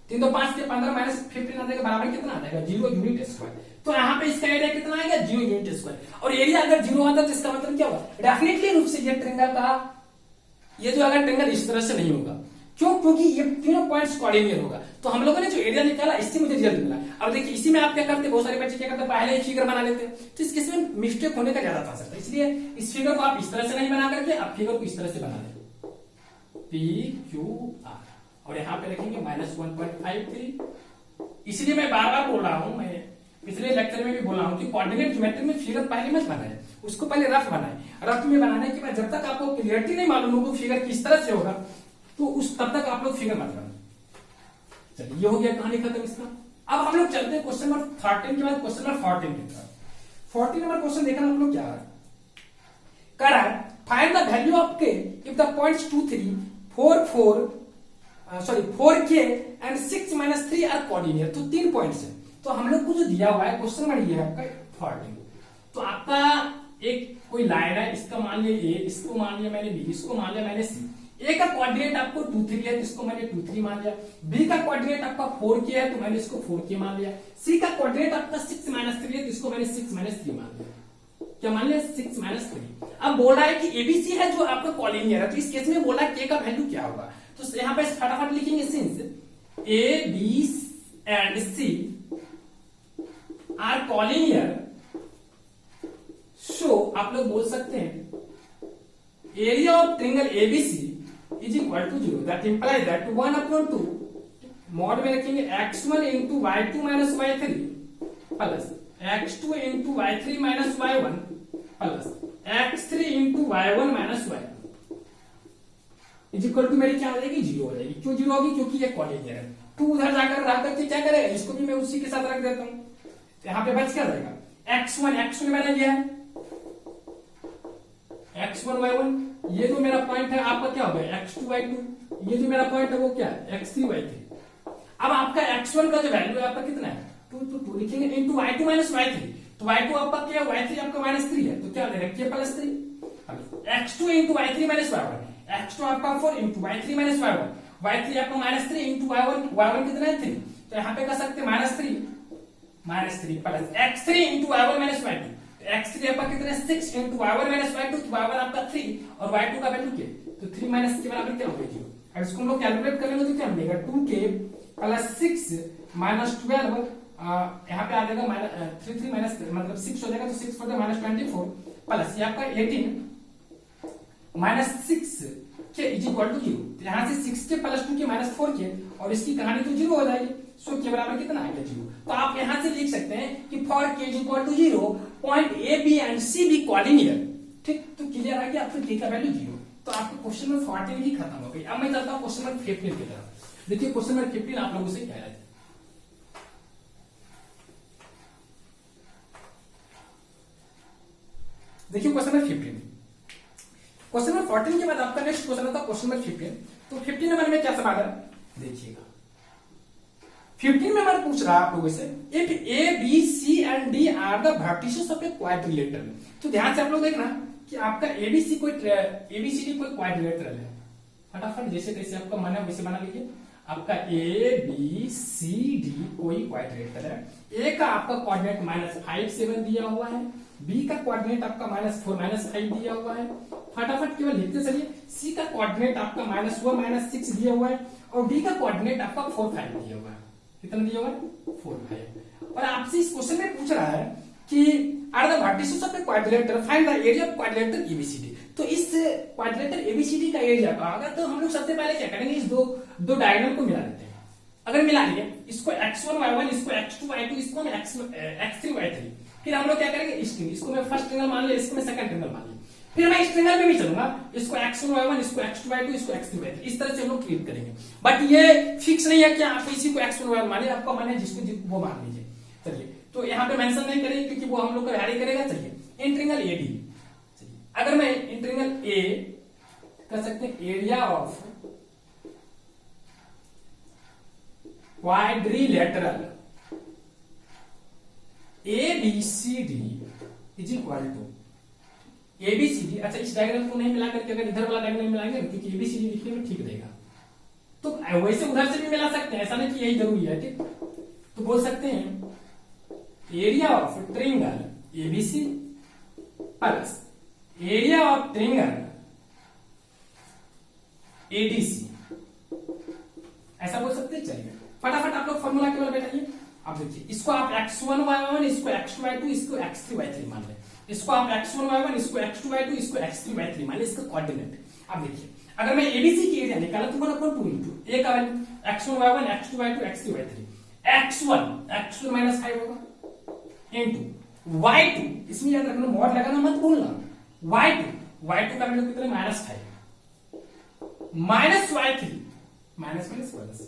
3 तो 5 के 15 माइनस 15 आ जाएगा बराबर कितना आ जाएगा 0 यूनिट स्क्वायर। तो यहाँ पे इसका एरिया कितना आएगा 0 यूनिट स्क्वायर, और एरिया अगर 0 आता तो इसका मतलब क्या होगा डेफिनेटली रूप से ये ट्रायंगल का ये जो अगर ट्रायंगल इस तरह से नहीं होगा, क्यों, क्योंकि ये तीनों पॉइंट्स कोऑर्डिनेट होगा। तो हम लोगों ने जो एरिया निकाला इससे मुझे रिजल्ट मिला। अब देखिए इसी में आप क्या करते, बहुत सारे बच्चे क्या करते पहले एक फिगर बना लेते हैं, तो इस केस में मिस्टेक होने का ज्यादा चांस रहता है, इसलिए इस फिगर को आप इस तरह से नहीं बना करके आप फिगर को इस तरह से बना लें PQR और यहाँ पे रखेंगे माइनस 1.53। इसलिए मैं बार बार बोल रहा हूँ, मैं पिछले लेक्चर में भी बोला हूँ कि कोऑर्डिनेट ज्योमेट्री में फिगर पहले मत बनाए, उसको पहले रफ बनाए। रफ में बनाने के बाद जब तक आपको क्लियरिटी नहीं मालूम होगा फिगर किस तरह से होगा तो उस तब तक आप लोग फिगर मत बनाए। चलिए ये हो गया कहानी खत्म इसका। अब हम लोग चलते हैं क्वेश्चन नंबर 13 के बाद क्वेश्चन नंबर 14 की तरफ। 14 नंबर क्वेश्चन देखना हम लोग क्या है, कह रहा है find the value of k if the points 2 3 4 k and 6 minus 3 are coordinate. तो 3 पॉइंट्स है, तो हम लोग को जो दिया हुआ है क्वेश्चन नंबर ये है आपका 14। तो आपका एक कोई लाइन है, इसका मान लिया a, इसको मान लिया मैंने b, इसको मान लिया मैंने c। ए का कोऑर्डिनेट आपको 2 3 है तो इसको मैंने 2 3 मान लिया, बी का कोऑर्डिनेट आपका 4 k है तो मैंने इसको 4 k मान लिया, सी का कोऑर्डिनेट आपका 6 माइनस 3 है तो इसको मैंने 6 माइनस 3 मान लिया। क्या मान लिया 6 माइनस 3। अब बोल रहा है कि एबीसी है जो आपका कॉलिनियर है, तो इस केस में बोला के का वैल्यू क्या होगा, तो यहाँ पे फटाफट लिखेंगे since A B and C are collinear, so आप लोग बोल सकते हैं area of triangle ABC is equal to 0, that implies that 1/2 mod में रखेंगे x1 into y2 minus y3 plus x2 into y3 minus y1 plus x3 into y1 minus y2 is equal to मेरी क्या हो जाएगी 0 हो जाएगी। क्यों 0 होगी, क्योंकि ये कॉलिनियर है। 2 उधर जाकर रह करके क्या करेगा, इसको भी मैं उसी के साथ रख देता हूं, यहाँ पे बच क्या रहेगा x1 मैंने लिया है x1 y1, ये जो मेरा पॉइंट है आपका क्या होगा x2 y2, ये जो मेरा पॉइंट है वो क्या है x3 y3। अब आपका x1 का जो वैल्यू है आपका कितना है 2 लिखेंगे इंटू y2 माइनस y3, तो y2 आपका क्या है y3 आपका माइनस 3 है तो क्या हो जाएगा k plus 3। x2 into y3 minus y1, x2 आपका 4 into y3 minus y1, y3 आपका माइनस 3 इंटू y1 कितना है 3, तो यहाँ पे कर सकते minus 3 plus x3 into y1 minus y2, x3 आपका कितना है 6 इंटू y1 माइनस y2, तो y1 आपका 3 और y2 का वैल्यू क्या, तो 3 माइनस के बराबर क्या होगा 0। अब इसको हम लोग कैलकुलेट करेंगे तो क्या मिलेगा 2k प्लस 6 माइनस 12, यहाँ पे आ जाएगा 3 माइनस मतलब 6 हो जाएगा, तो 6 4 माइनस 24 प्लस ये आपका 18 माइनस 6 के इज इक्वल टू 0। तो यहाँ से 6 के प्लस 2 के माइनस 4 के और इसकी कहानी तो 0 हो जाएगी, सो के बराबर कितना आएगा 0। तो आप यहाँ से लिख सकते हैं कि for k is equal to 0 point A B and C B coordinate. ठीक, तो क्लियर है कि आपका k का वैल्यू 0। तो आपको क्वेश्चन नंबर 14 ही खत्म हो गई। अब मैं चलता हूँ क्वेश्चन नंबर 15 की तरफ। देखिए क्वेश्चन नंबर 15 आप लोगों से कह रहा है, देखिए क्वेश्चन नंबर 15। क्वेश्चन नंबर 14 के बाद आपका नेक्स्ट क्वेश्चन होता है क्वेश्चन नंबर 15। तो 15 नंबर में क्या सवाल है देखिएगा। 15 में हमारे पूछ रहा है आप लोगों से if A B C and D are the vertices of a quadrilateral. तो ध्यान से आप लोग देखना कि आपका एबीसी कोई एबीसीडी कोई क्वाड्रिलेटरल है। फटाफट जैसे तैसे आपका मन है वैसे बना लीजिए। आपका ए बी सी डी कोई क्वाड्रिलेटरल है। ए का आपका कोऑर्डिनेट -5 7 दिया हुआ है, बी का कोऑर्डिनेट आपका -4 -5 दिया हुआ है। फटाफट केवल लिखते चलिए। सी का कोऑर्डिनेट आपका -1 -6 दिया हुआ है और डी का कोऑर्डिनेट आपका 4 5 दिया हुआ है। कितना दिया हुआ है 4 5। और आपसे इस क्वेश्चन में पूछ रहा है कि are the vertices of a quadrilateral find the area of quadrilateral ABCD. तो इस क्वाड्रिलेटरल एबीसीडी का एरिया का अगर तो हम लोग सबसे पहले क्या करेंगे, इस दो डायगोनल को मिला देते हैं। अगर मिला लिया इसको x1 y1 इसको x2 y2 इसको मैं x3 y3, फिर हम लोग क्या करेंगे इसको मैं फर्स्ट ट्रायंगल मान लिया, इसको मैं सेकंड ट्रायंगल मान लिया। फिर मैं इस ट्रायंगल में भी चलूंगा, इसको x1y1, इसको x2y2, इसको x3y3, इस तरह से हम लोग क्रिएट करेंगे। बट ये फिक्स नहीं है कि आप इसी को x1y1 माने, आपका माने जिसको वो मान लीजिए। चलिए, तो यहाँ पे मेंशन नहीं करेंगे क्योंकि वो हम लोग को वैरी करेगा। चलिए, इन ट्रायंगल AD, अगर मैं इन ट्रायंगल A कर सकते हैं area of quadrilateral ABCD is equal to ABCD। अच्छा, इस डायग्राम को नहीं मिला करके अगर इधर वाला डायग्राम मिलाएंगे क्योंकि ABCD लिखने में ठीक रहेगा, तो वैसे उधर से भी मिला सकते हैं, ऐसा नहीं कि यही जरूरी है। ठीक, तो बोल सकते हैं area of triangle ABC plus area of triangle ADC, ऐसा बोल सकते हैं। चलिए, फटाफट आप लोग फॉर्मूला केवल बैठाइए। अब देखिए, इसको आप x1y1, इसको x2y2, इसको x3y3 मान लें, इसको आप x1y1, इसको x2y2, इसको x3y3 मान लें, इसका कोऑर्डिनेट। अब देखिए, अगर मैं ABC की एरिया निकाला तो 1/2 इंटू a का value x1y1, x2y2, x3y3, x1 minus 5 होगा इंटू y2, इसमें याद रखना मॉड लगाना मत भूलना, y2 का वैल्यू कितना है -5 minus y3 minus plus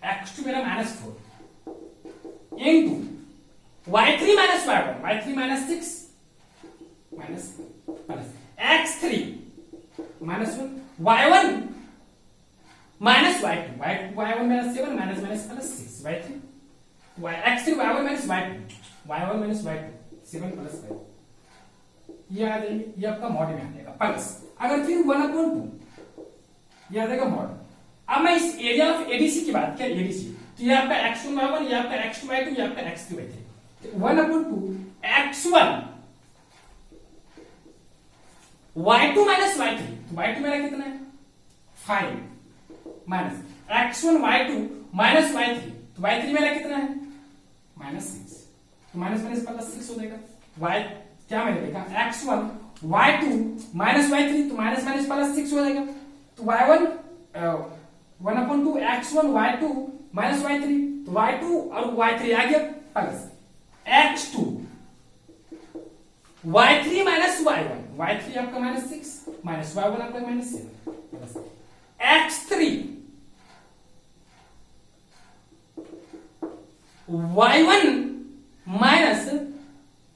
x2 मेरा -4 into y3 minus -6 minus plus x3 -1 y1 minus y1 minus 7 minus plus 6 y3 x3 y1 minus y2 7 plus 5, ये आ जाएंगे, ये आपका मॉड में आ जाएगा प्लस। अगर फिर 1/2 ये आ जाएगा मॉड। अब मैं इस एरिया ऑफ ADC की बात करें, ADC तो ये आपका x1y1, ये आपका x2y2, ये आपका x3y3, 1/2 x1 y2 minus y3, तो y2 मेरा कितना है 5 minus x1 y2 minus y3, तो y3 मेरा कितना है -6, तो माइनस प्लस 6 हो जाएगा। y क्या मैंने देखा x1 y2 माइनस y3, तो माइनस प्लस 6 हो जाएगा, तो y1 1/2 x1 y2 minus y3, तो y2 और y3 आ गया plus x2 y3 minus y3 आपका -6 माइनस y1 आपका -7 plus x3 y1 minus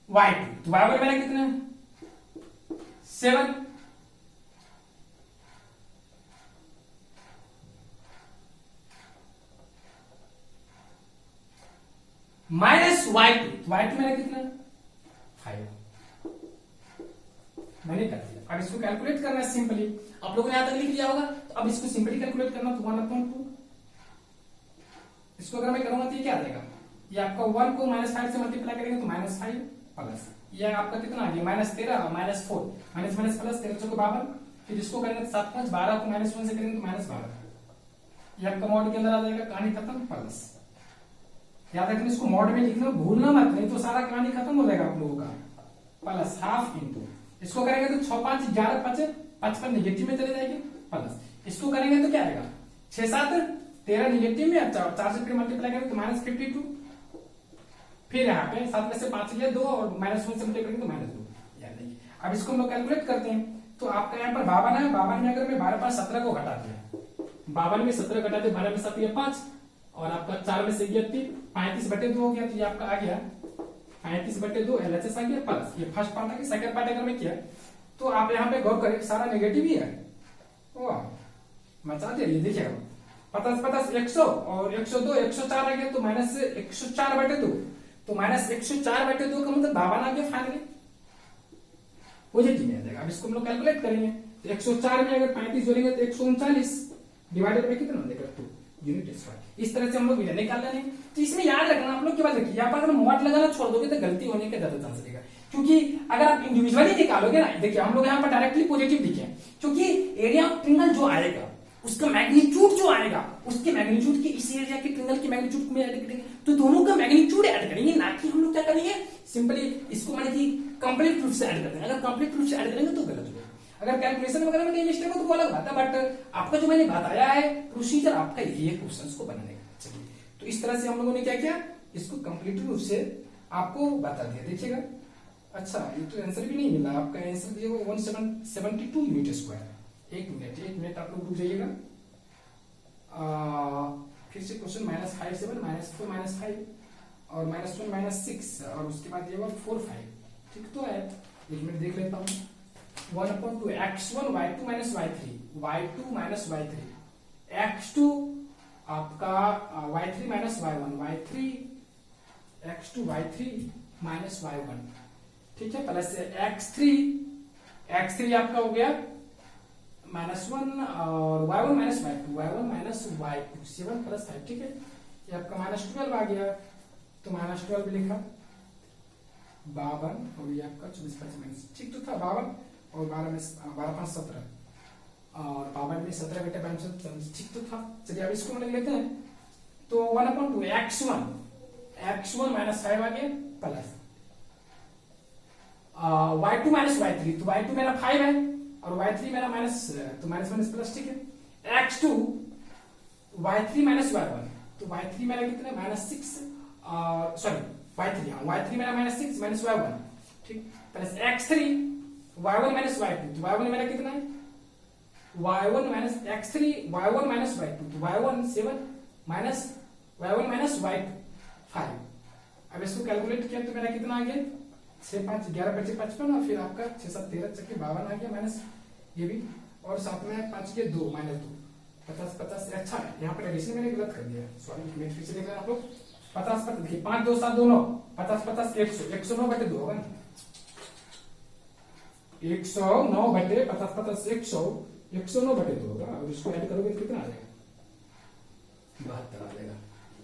y2, तो y1 मेरा कितना है 7 माइनस y2, तो y2 मेरा कितना 5, मैंने कर दिया। अब इसको कैलकुलेट करना है सिंपली, आप लोगों ने यहां तक लिख लिया होगा, तो अब इसको सिंपली कैलकुलेट करना, तो 1/2 इसको अगर मैं करूंगा तो ये क्या आ जाएगा, ये आपका 1 को -5 से मल्टीप्लाई करेंगे तो -5 प्लस ये आपका कितना आ गया -13 -4 माइनस प्लस 13 चौको 52, फिर इसको करेंगे 7 5 12 को -1 से करेंगे तो -12, ये आपका मॉड के अंदर आ जाएगा, कहानी खत्म प्लस। याद रखना, इसको मॉड में लिखना भूलना मत, नहीं तो सारा कहानी खत्म हो जाएगा आप लोगों का। प्लस हाफ इंटू इसको करेंगे तो 6 5 11 5 55 निगेटिव में चले जाएंगे प्लस, इसको करेंगे तो क्या आएगा 6 7 13 निगेटिव में, 4 से फिर मल्टीप्लाई करेंगे तो -52, फिर यहाँ पे 7 में से 5 गया 2 और -1 से मल्टीप्लाई करेंगे तो -2, याद नहीं। अब इसको हम लोग कैलकुलेट करते हैं, तो आपका यहाँ पर 52 है, 52 में अगर मैं 12 5 17 को घटाते हैं, 52 में 17 घटाते 12 में 7 5 और आपका 4 में से गया 3 35/2 हो गया, तो ये आपका आ गया 35/2 LHS आ गया प्लस, ये फर्स्ट पार्ट आ गया। सेकंड पार्ट अगर मैं किया तो आप यहाँ पे गौर करें, सारा नेगेटिव ही है, वाह मचा दिया। ये देखिएगा 50 50 100 और 102 104 आ गया, तो माइनस 104/2, तो -104/2 का मतलब 52 आ गया फाइनली पॉजिटिव में आ जाएगा। अब इसको हम लोग कैलकुलेट करेंगे, तो 104 में अगर 35 जोड़ेंगे तो 139 डिवाइडेड बाय कितना देगा 2 यूनिट स्क्वायर। इस तरह से हम लोग विजय निकाल लेंगे। तो इसमें याद रखना आप लोग की बात रखिए, यहाँ पर अगर मॉड लगाना छोड़ दोगे तो गलती होने का ज्यादा चांस रहेगा, क्योंकि अगर आप इंडिविजुअली निकालोगे ना, देखिए हम लोग यहाँ पर डायरेक्टली पॉजिटिव लिखे, क्योंकि एरिया ऑफ ट्रायंगल जो आएगा उसका मैग्नीट्यूड जो आएगा, उसके मैग्नीट्यूड की इस एरिया के ट्रायंगल के मैग्नीट्यूड में ऐड करेंगे, तो दोनों का मैग्नीट्यूड ऐड करेंगे, ना कि हम लोग क्या करेंगे सिंपली इसको माने कि कंप्लीट रूप से ऐड कर देंगे। अगर कंप्लीट रूप से ऐड करेंगे तो गलत होगा, अगर कैलकुलेशन वगैरह में कहीं मिस्टेक हो तो वो अलग बात है, बट आपका जो मैंने बताया है प्रोसीजर आपका यही है क्वेश्चंस को बनाने का। चलिए, तो इस तरह से हम लोगों ने क्या किया, इसको कंप्लीट रूप से आपको बता दिया। देखिएगा अच्छा, ये तो आंसर भी नहीं मिला आपका। आंसर दिया वो 172 यूनिट स्क्वायर। एक मिनट आप लोग रुक जाइएगा। फिर से क्वेश्चन -5 7 -4 -5 और -1 -6 और उसके बाद ये 4 5 ठीक तो है। एक मिनट देख लेता हूँ। 1/2 x1 y2 - y3 y2 - y3 x2 आपका y3 - y1 y3 x2 y3 - y1 ठीक है, प्लस x3 आपका हो गया -1 और y1 - y2 y1 - y2 7 + 5 ठीक है। ये आपका -12 आ गया, तो -12 लिखा। 52 और ये आपका 24 5 ठीक तो था। 52 और 12 में 12 5 17 और 52 में 17 बेटे 5 ठीक तो था। चलिए अब इसको हम लेते हैं। तो 1/2 x1 -5 आ गया प्लस y2 - y3 तो y2 मेरा 5 है और y3 मेरा माइनस, तो माइनस प्लस ठीक है। x2 y3 - y1 तो y3 मेरा कितना -6 सॉरी y3 मेरा -6 -y1 ठीक, प्लस x3 y1 - y2 तो y1 मेरा कितना है y1 - x3 y1 - y2 तो y1 7 माइनस y1 - y2 5। अब इसको कैलकुलेट किया तो मेरा कितना आ गया 6 5 11 25 55 और फिर आपका 6 7 13 चक्के 52 आ गया माइनस ये भी और साथ में 5 के 2 -2 50 50। अच्छा यहाँ पर एडिशन मैंने गलत कर दिया, सॉरी मैं फिर से देख रहा आप लोग। 50 50 देखिए 5 2 7 2 9 50 50 100 109/2 होगा ना, 109/50 50 100 109/2 होगा। और इसको ऐड करोगे तो कितना आ जाएगा 72 आ जाएगा।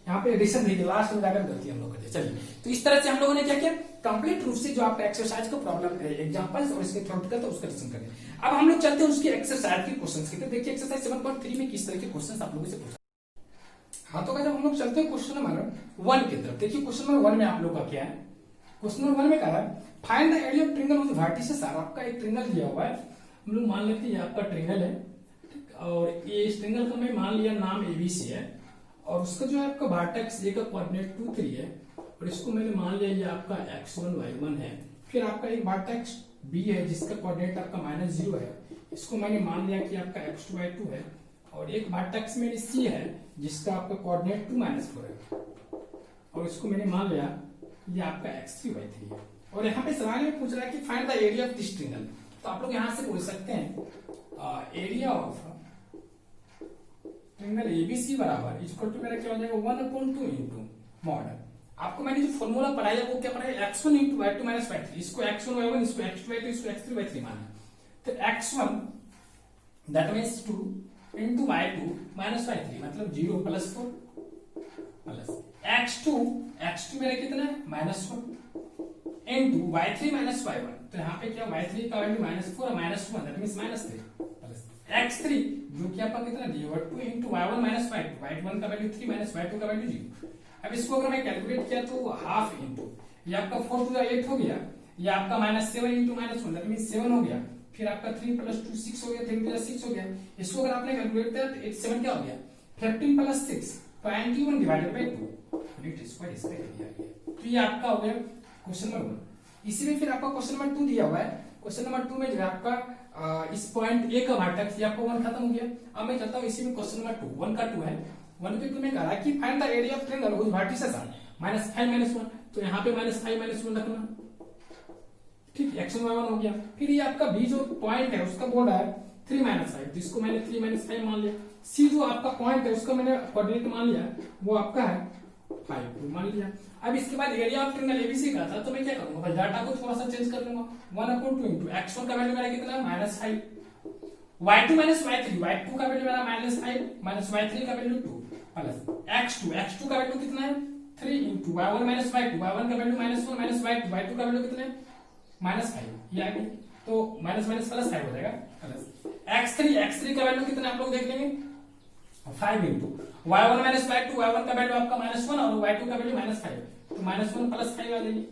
यहाँ पे एडिशन देखिए लास्ट में जाकर गलती हम लोग करते। चलिए तो इस तरह से हम लोगों ने क्या किया, कंप्लीट रूप से जो आपका एक्सरसाइज का प्रॉब्लम एग्जांपल्स और इसके थ्योरेटिकल तो उसका डिस्कशन करें। अब हम लोग चलते हैं उसकी एक्सरसाइज के क्वेश्चंस की। तो देखिए एक्सरसाइज 7.3 में किस तरह के क्वेश्चंस आप लोगों से पूछा। हाँ तो जब हम लोग चलते हैं क्वेश्चन नंबर 1 की तरफ। देखिए क्वेश्चन नंबर 1 में आप लोग का क्या है, क्वेश्चन नंबर 1 में कह रहा है find the area of triangle with vertices are. आपका एक ट्रायंगल दिया हुआ है, हम लोग मान लेते हैं ये आपका ट्रायंगल है और ये इस ट्रायंगल का मैं मान लिया नाम ABC है और उसका जो है आपका वर्टेक्स A का कोऑर्डिनेट 2 3 है और इसको मैंने मान लिया ये आपका x1 y1 है। फिर आपका एक वर्टेक्स B है जिसका कोऑर्डिनेट आपका -0 है, इसको मैंने मान लिया कि आपका x2 y2 है। और एक वर्टेक्स मेरे C है जिसका आपका कोऑर्डिनेट 2 -4 है और इसको मैंने मान लिया ये आपका x3 y3 है। और यहाँ पे सवाल में पूछ रहा है कि find the area of this triangle. तो आप लोग यहाँ से बोल सकते हैं एरिया ऑफ ट्रायंगल ABC बराबर इक्वल टू मेरा क्या हो जाएगा 1/2 इंटू मॉड। आपको मैंने जो फॉर्मूला पढ़ाया वो क्या पढ़ाया x1 × y2 - y3, इसको x1 y1 इसको x2 y2 इसको x3 y3 माना। तो x1 that means 2 × y2 - y3 मतलब 0 + 4 प्लस x2 मेरा कितना है -1 × y3 - y1। तो यहाँ पे क्या y3 का वैल्यू -4 और -1 दैट मींस -3 प्लस x3 जो कि आपका कितना दिया हुआ 2 × y1 - y2 y1 का वैल्यू 3 y2 का वैल्यू 0। अब इसको अगर मैं कैलकुलेट किया तो हाफ इंटू ये आपका 4 to 8 हो गया, ये आपका -7 × -1 दैट मींस 7 हो गया। फिर आपका 3 + 2 6 हो गया, 3 × 6 हो गया। इसको अगर आपने कैलकुलेट किया तो 7 क्या हो गया 15 + 6 21/2 यूनिट स्क्वायर इसका एरिया आ गया। तो ये आपका हो गया क्वेश्चन नंबर 1। इसी में फिर आपका क्वेश्चन नंबर 2 दिया हुआ है। क्वेश्चन नंबर 2 में जो है आपका इस पॉइंट A का वर्टेक्स ये आपका 1 खत्म हो गया। अब मैं चलता हूं इसी में क्वेश्चन नंबर 2 1 का 2 है 1 के 2 में कह रहा है कि find the area of triangle which vertices are -5 - 1। तो यहाँ पे -5 - 1 रखना ठीक, x1 y1 हो गया। फिर ये आपका B जो पॉइंट है उसका बोल रहा है 3 - 5 तो इसको मैंने 3 - 5 मान लिया। C जो आपका पॉइंट है उसका मैंने कोऑर्डिनेट मान लिया वो आपका है 5 मान लिया। अब इसके बाद एरिया ऑफ ट्रायंगल ABC का था तो मैं क्या करूंगा बस डाटा को थोड़ा सा चेंज कर लूंगा 1/2 इंटू x1 का वैल्यू मेरा कितना है -5 y2 - y3 y2 का वैल्यू मेरा -5 y3 का वैल्यू 2 प्लस x2 का वैल्यू कितना है 3 इंटू y1 - y2 y1 का वैल्यू -1 y2 का वैल्यू कितना है -5 ये आ गई। तो माइनस प्लस 5 हो जाएगा प्लस x3 का वैल्यू कितना आप लोग देख लेंगे 5 इंटू y1 - y2 y1 का वैल्यू आपका -1 और y2 का वैल्यू -5 तो -1 + 5 आ जाएगी।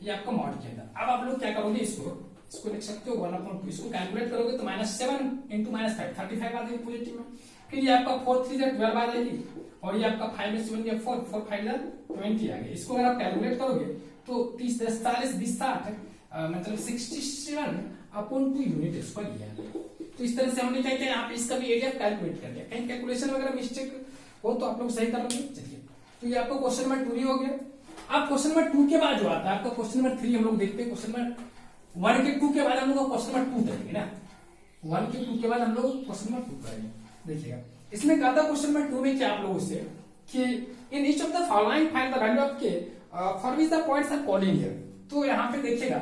ये आपका मॉड के अंदर। अब आप लोग क्या करोगे इसको लिख सकते हो 1/2 इसको कैलकुलेट करोगे तो -7 × -5 35 आ जाएगी पॉजिटिव में। फिर ये आपका 4 3 12 आ जाएगी और ये आपका 5 में 7 4 4 5 20 आ गया। इसको अगर आप कैलकुलेट करोगे तो 30 10 40 20 60 मतलब 67/2 यूनिट स्क्वायर लिया है। तो इस तरह से हमने क्या किया, आप इसका भी एरिया कैलकुलेट कर लिया। कहीं कैलकुलेशन वगैरह मिस्टेक हो तो आप लोग सही कर लोगे। चलिए, तो ये आपको क्वेश्चन नंबर 2 ही हो गया। अब क्वेश्चन नंबर 2 के बाद जो आता है आपका क्वेश्चन नंबर 3 हम लोग देखते हैं। क्वेश्चन नंबर 1 के 2 के बाद हम लोग क्वेश्चन नंबर 2 करेंगे ना। 1 के 2 के बाद हम लोग क्वेश्चन नंबर 2 करेंगे। देखिएगा इसमें कहा था क्वेश्चन नंबर 2 में क्या आप लोगों से कि in each of the following find the value of k for which the points are collinear. तो यहाँ पे देखिएगा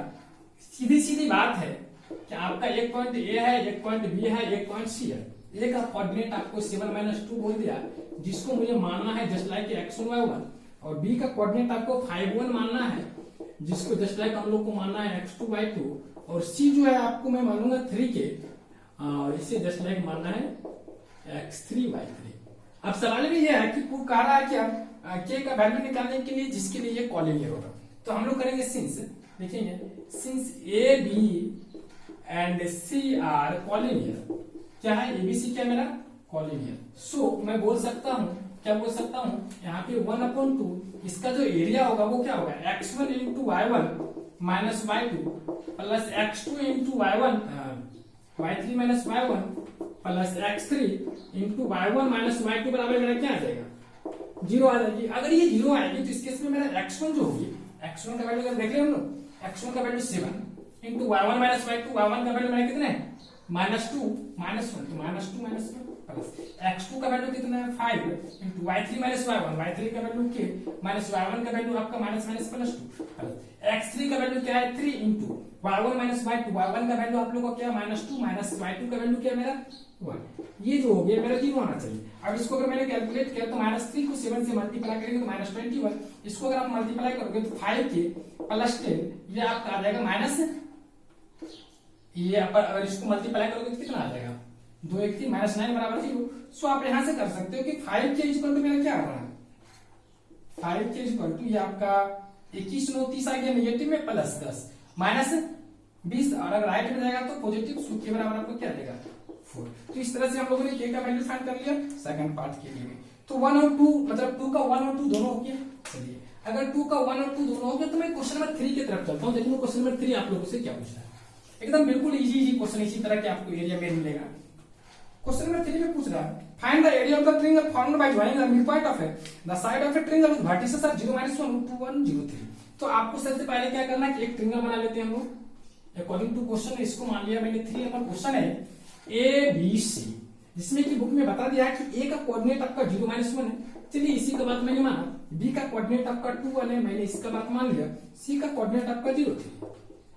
सीधी सीधी बात है कि आपका एक पॉइंट ए है, एक पॉइंट बी है, एक पॉइंट सी है। ए का कोऑर्डिनेट आपको 7-2 बोल दिया, जिसको मुझे मानना है जस्ट लाइक x1 y1, और बी का कोऑर्डिनेट आपको 5-1 मानना है, जिसको जस्ट लाइक हम लोग को मानना है x2 y2, और सी जो है आपको मैं मानूंगा 3k, और इसे जस्ट लाइक मानना है x3 y3। अब सवाल भी यह है कि वो कह रहा है क्या k का वैल्यू निकालने के लिए जिसके लिए ये कोलिनियर होगा। तो हम लोग करेंगे सिंस, देखेंगे since A B and C are collinear, क्या है एबीसी क्या मेरा कोलिनियर। सो मैं बोल सकता हूं, क्या बोल सकता हूं, यहाँ पे 1/2 इसका जो एरिया होगा वो क्या होगा, x1 into y1 minus y2 plus x2 into y1 y3 minus y1 plus x3 into y1 minus y2 बराबर मेरा क्या आ जाएगा, 0 आ जाएगी। अगर ये 0 आएगी तो इस केस में मेरा x1 जो होगी, x1 का वैल्यू देख रहे हम लोग, x1 का value 7 into y1 minus y2, y1 का वैल्यू मेरा कितना है -2 -1, तो -2 -1 प्लस x2 का वैल्यू कितना है 5 into y3 minus y1, y3 का वैल्यू k माइनस y1 का वैल्यू आपका माइनस +2 प्लस x3 का वैल्यू क्या है 3 into y1 minus y2, y1 का वैल्यू आप लोगों को क्या -2 माइनस y2 का वैल्यू क्या है मेरा 1। ये जो हो गया मेरा 0 आना चाहिए। अब इसको अगर मैंने कैलकुलेट किया तो -3 को 7 से मल्टीप्लाई करेंगे तो -21, इसको अगर आप मल्टीप्लाई करोगे तो 5k प्लस 10 ये आपका आ जाएगा माइनस, ये अगर इसको मल्टीप्लाई करोगे तो कितना आ जाएगा 2 1 3 -9 बराबर 0। सो आप यहां से कर सकते हो कि 5k इक्वल टू मेरा क्या आ रहा है, 5k इक्वल टू ये आपका 21 9 30 आ गया नेगेटिव में प्लस 10 माइनस 20, और अगर राइट में जाएगा तो पॉजिटिव, सो के बराबर आपको क्या देगा 4। तो इस तरह से हम लोगों ने k का वैल्यू फाइंड कर लिया सेकंड पार्ट के लिए। तो 1 और 2 मतलब 2 का 1 और 2 दोनों हो गया। चलिए अगर 2 का 1 और 2 दोनों हो गया तो मैं क्वेश्चन नंबर 3 की तरफ चलता हूं। देखो क्वेश्चन नंबर 3 आप लोगों से क्या पूछा है, एकदम बिल्कुल इजी क्वेश्चन, इसी तरह के आपको एरिया में मिलेगा। क्वेश्चन नंबर 3 में पूछ रहा है find the area of the triangle formed by joining the mid point of the side of a triangle with vertices are 0 -1 2 1 0 3। तो आपको सबसे पहले क्या करना है कि एक ट्रायंगल बना लेते हैं हम लोग अकॉर्डिंग टू क्वेश्चन। इसको मान लिया मैंने 3 नंबर क्वेश्चन है ए बी सी, जिसमें कि बुक में बता दिया है कि ए का कोऑर्डिनेट आपका 0 -1 है। चलिए इसी का बात मैंने माना, बी का कोऑर्डिनेट आपका 2 1 है, मैंने इसका बात मान लिया, सी का कोऑर्डिनेट आपका 0 3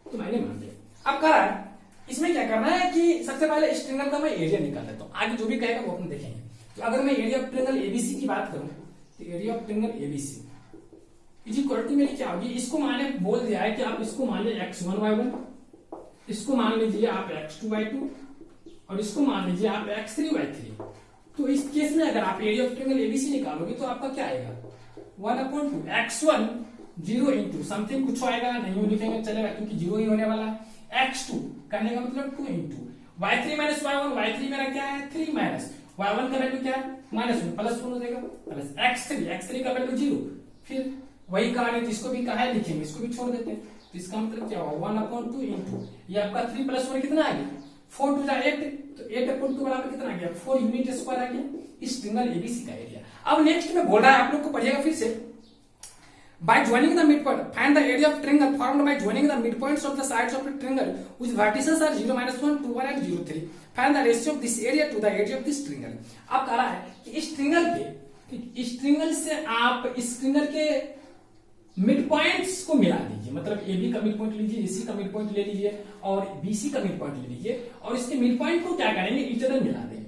तो मैंने मान लिया। अब कह रहा है इसमें क्या करना है कि सबसे पहले इस ट्रायंगल का मैं एरिया निकाल लेता हूं, आगे जो भी कहेगा वो अपन देखेंगे। तो अगर मैं एरिया ऑफ ट्रायंगल एबीसी की बात करूं तो area of triangle ABC is equal to मेरी क्या होगी, इसको मैंने बोल दिया है कि आप इसको मान लीजिए x1 y1, इसको मान लीजिए आप x2 y2, और इसको मान लीजिए आप x3 y3। तो इस केस में अगर आप एरिया ऑफ ट्रायंगल एबीसी निकालोगे तो आपका क्या आएगा 1/2 x1 0 इंटू समथिंग कुछ आएगा, नहीं लिखेंगे चलेगा क्योंकि 0 ही होने वाला है, x2 करने का मतलब 2 into y3 minus y1, y3 मेरा क्या है 3 माइनस y1 का वैल्यू क्या है -1 प्लस 1 हो जाएगा प्लस x3 का वैल्यू 0, फिर वही कहानी जिसको भी कहा है लिखेंगे, इसको भी छोड़ देते हैं। तो इसका मतलब क्या होगा 1/2 इंटू ये आपका 3 प्लस 1 कितना आ गया 4 2 8, तो 8/2 बराबर कितना आ गया 4 यूनिट स्क्वायर आ गया इस ट्रायंगल एबीसी का एरिया। अब नेक्स्ट में बोल रहा है आप लोग को पढ़िएगा फिर से, by joining the midpoint find the area of triangle formed by joining the midpoints of the sides of the triangle whose vertices are 0 -1 2 1 and 0 3 find the ratio of this area to the area of this triangle। अब कह रहा है कि इस triangle से आप इस triangle के मिड पॉइंट्स को मिला दीजिए, मतलब ए बी का मिड पॉइंट लीजिए, एसी का मिड पॉइंट ले लीजिए और बीसी का मिड पॉइंट ले लीजिए, और इसके मिड पॉइंट को क्या करेंगे इच अदर मिला देंगे।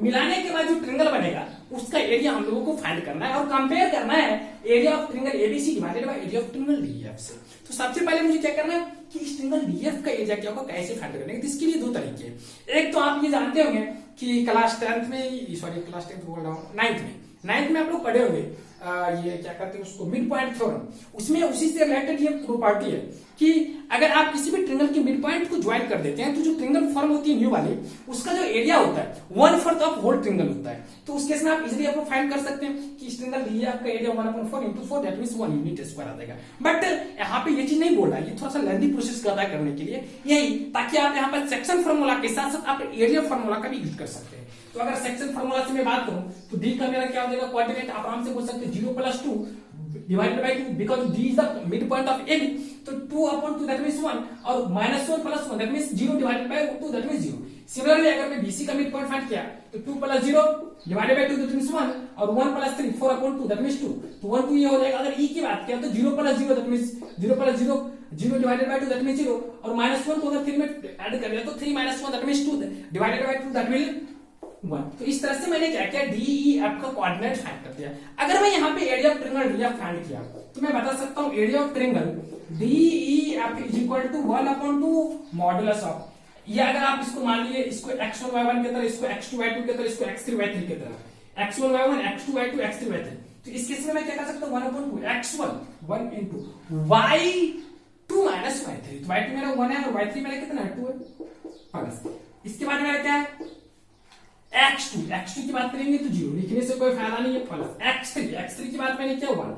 मिलाने के बाद जो ट्रायंगल बनेगा उसका एरिया हम लोगों को फाइंड करना है और कंपेयर करना है area of triangle ABC divided by area of triangle DF से। तो सबसे पहले मुझे क्या करना है कि इस ट्रायंगल डीएफ का एरिया क्या होगा कैसे फाइंड करेंगे। तो इसके लिए दो तरीके हैं, एक तो आप ये जानते होंगे कि क्लास 10th में, सॉरी क्लास 10th बोल रहा हूँ 9th में आप लोग पढ़े होंगे ये क्या कहते हैं उसको, मिड पॉइंट थ्योरम, उसमें उसी से रिलेटेड ये प्रॉपर्टी है कि अगर आप किसी भी ट्रिंगल के मिड पॉइंट को ज्वाइन कर देते हैं तो जो ट्रिंगल फॉर्म होती है न्यू वाली, उसका जो एरिया होता है 1/4 ऑफ होल ट्रिंगल होता है। तो उस केस में आप इजीली आपको फाइंड कर सकते हैं कि इस ट्रिंगल ये आपका area 1/4 into 4 that means 1 unit square आ जाएगा। बट यहाँ पे ये चीज नहीं बोल रहा है, ये थोड़ा सा लेंथी प्रोसेस कर रहा है करने के लिए, यही ताकि आप यहाँ पर सेक्शन फार्मूला के साथ साथ आप एरिया फार्मूला का भी यूज कर सकते हैं। तो अगर सेक्शन फार्मूला से मैं बात करूं तो डी का मेरा क्या हो जाएगा, कोऑर्डिनेट आप आराम से बोल सकते हैं 0+2 divided by 2 because D is the midpoint of AB, तो 2/2 that means 1 और -1 + 1 that means 0 divided by 2 that means 0। Similarly अगर मैं BC का मिड पॉइंट फाइंड किया तो 2 + 0 divided by 2 that means 1 और 1 + 3 4/2 that means 2, तो 1 2 ये हो जाएगा। अगर E की बात किया तो 0 + 0 that means 0 + 0 0 divided by 2 that means 0 और -1 को अगर 3 में ऐड कर दिया तो 3 - 1 that means 2 divided by 2 that means 1। तो इस तरह से मैंने क्या किया, DEF का कोऑर्डिनेट फाइंड कर दिया। अगर मैं यहाँ पे area of triangle DEF find किया तो मैं बता सकता हूँ area of triangle DEF is equal to 1/2 modulus of, ये अगर आप इसको मान लीजिए इसको x1 y1 की तरह, इसको x2 y2 की तरह, इसको x3 y3 की तरह, x1 y1 x2 y2 x3 y3, तो इस केस में मैं क्या कर सकता हूँ 1/2 x1 1 into y2 minus y3, तो y2 मेरा 1 है और y3 मेरा कितना है 2 है, प्लस इसके बाद मेरा क्या है x2 की बात करेंगे तो 0 लिखने से कोई फायदा नहीं है, प्लस x3 की बात मैंने किया 1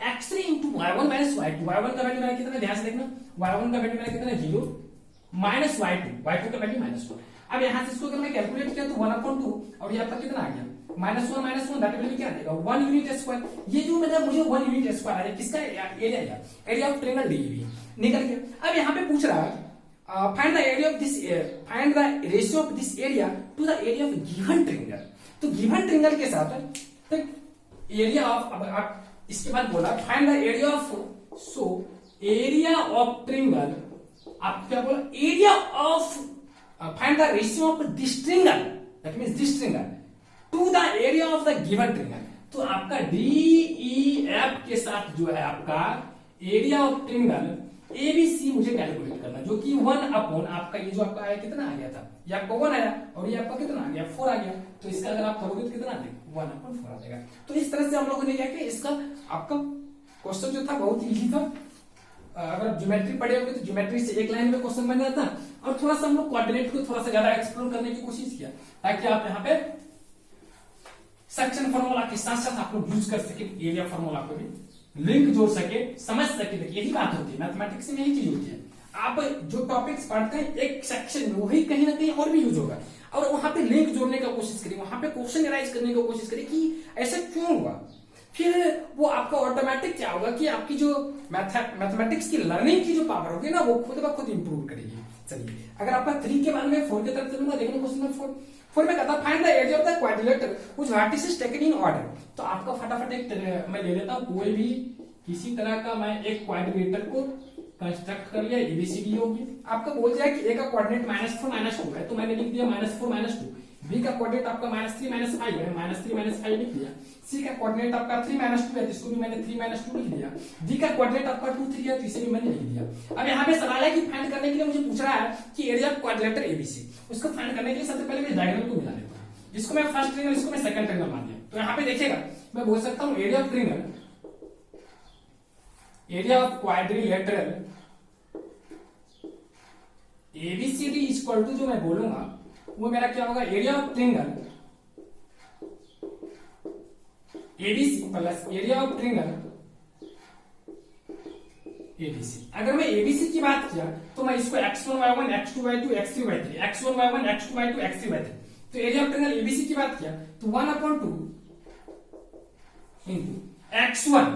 x3 into y1 minus y2, y1 का वैल्यू मेरा कितना, ध्यान से देखना y1 का वैल्यू मेरा कितना है 0 माइनस y2 का वैल्यू -1। अब यहां से इसको अगर मैं कैलकुलेट किया तो 1/2 और ये आपका कितना आ गया -1 दैट विल बी क्या आ जाएगा 1 यूनिट स्क्वायर। ये जो मतलब मुझे 1 यूनिट स्क्वायर आ जाए किसका एरिया ऑफ ट्रायंगल DEF निकल गया। अब यहाँ पे पूछ रहा है find the area of this find the ratio of this area to the area of given triangle। तो given triangle के साथ एरिया ऑफ, अब आप इसके बाद बोला find the area of, so area of triangle, आप क्या बोला area of, find the ratio of this triangle that means this triangle to the area of the given triangle। तो आपका DEF के साथ जो है आपका एरिया ऑफ ट्रिंगल ABC मुझे कैलकुलेट करना, जो कि 1/, आपका ये जो आपका आया कितना आ गया था, ये आपका 1 आया और ये आपका कितना आ गया 4 आ गया, तो इसका अगर आप करोगे तो कितना आ जाएगा 1/4 आ जाएगा। तो इस तरह से हम लोगों ने क्या किया, इसका आपका क्वेश्चन जो था बहुत इजी था। अगर आप ज्योमेट्री पढ़े होंगे तो ज्योमेट्री से एक लाइन में क्वेश्चन बन जाता, और थोड़ा सा हम लोग कोऑर्डिनेट को थोड़ा सा ज्यादा एक्सप्लोर करने की कोशिश किया ताकि आप यहाँ पे सेक्शन फार्मूला के साथ साथ आप लोग यूज कर सके, एरिया फार्मूला को भी लिंक जोड़ सके, समझ सके। देखिए यही बात होती है मैथमेटिक्स में, यही चीज होती है। आप जो टॉपिक्स पढ़ते हैं एक सेक्शन में वही कहीं ना कहीं और भी यूज होगा, और वहां पे लिंक जोड़ने का कोशिश करिए, वहां पे क्वेश्चन एराइज करने की कोशिश करिए कि ऐसा क्यों हुआ। फिर वो आपका ऑटोमेटिक क्या होगा कि आपकी जो मैथमेटिक्स की लर्निंग की जो पावर होगी ना वो खुद ब खुद इंप्रूव करेगी। चलिए अगर आपका 3 के बाद में 4 की तरफ चलूंगा, देखना क्वेश्चन नंबर 4 में कहता find the area of the quadrilateral which vertices taken in order. तो आपका फटाफट एक मैं ले लेता हूं, कोई भी किसी तरह का मैं एक क्वाड्रिलेटर को कंस्ट्रक्ट कर लिया, ABCD होगी। आपका बोल जाए कि A का कोऑर्डिनेट -4 -2 है तो मैंने लिख दिया -4 -2, B का कोऑर्डिनेट आपका -3 -5 है, -3 -5 लिख दिया, C का कोऑर्डिनेट आपका 3 -2 है तो इसको भी मैंने 3 -2 लिख दिया, D का कोऑर्डिनेट आपका 2 3 है तो इसे भी मैंने लिख दिया। अब यहाँ पे सवाल है कि फाइंड करने के लिए मुझे पूछ रहा है कि एरिया ऑफ क्वाड्रिलेटर ABC, उसको फाइंड करने के लिए सबसे पहले मैं डायग्राम को मिला लेता हूँ, जिसको मैं फर्स्ट ट्रायंगल, इसको मैं सेकंड ट्रायंगल मान लिया। तो यहाँ पे देखिएगा मैं बोल सकता हूँ area of triangle, area of quadrilateral ABCD equal to जो मैं बोलूंगा वो मेरा क्या होगा, area of triangle ABC plus area of triangle ABC। अगर मैं ABC की बात किया तो मैं इसको x1 y1 x2 y2 x3 y3, x1 y1 x2 y2 x3 y3, तो एरिया ऑफ ट्रायंगल ABC की बात किया तो 1/2 into x1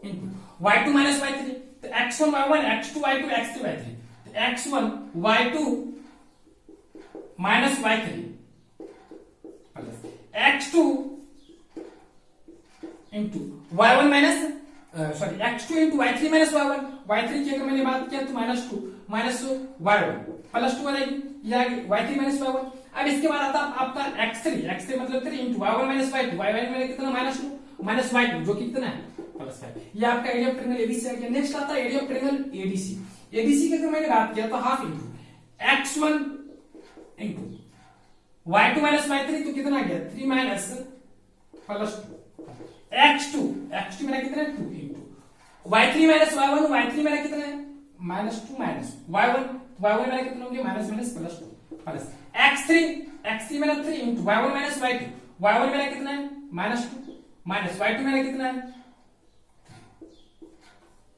into y2 minus y3, तो x1 y1 x2 y2 x3 y3, x1 y2 minus y3 plus x2 into y1 minus x2 into y3 minus y3 की अगर मैंने बात किया तो -2 माइनस y1 प्लस 2 आ जाएगी, ये आ गई y3 माइनस y1। अब इसके बाद आता आपका x3 मतलब 3 into y1 minus y2, y1 में कितना -2 माइनस y2 जो कि कितना है +5, ये आपका एरिया ऑफ ट्रायंगल ABC आ गया। नेक्स्ट आता है एरिया ऑफ ट्रायंगल ADC की अगर मैंने बात किया तो half into x1 into y2 minus y3 तो कितना आ गया 3 माइनस +2, x2 मेरा कितना है 2 into y3 minus y1, y3 मेरा कितना है -2 माइनस y1 मेरा कितना हो गया minus minus plus 2 plus x3 मेरा 3 इंटू y1 माइनस y2 मेरा कितना है -2 माइनस y2 मेरा कितना है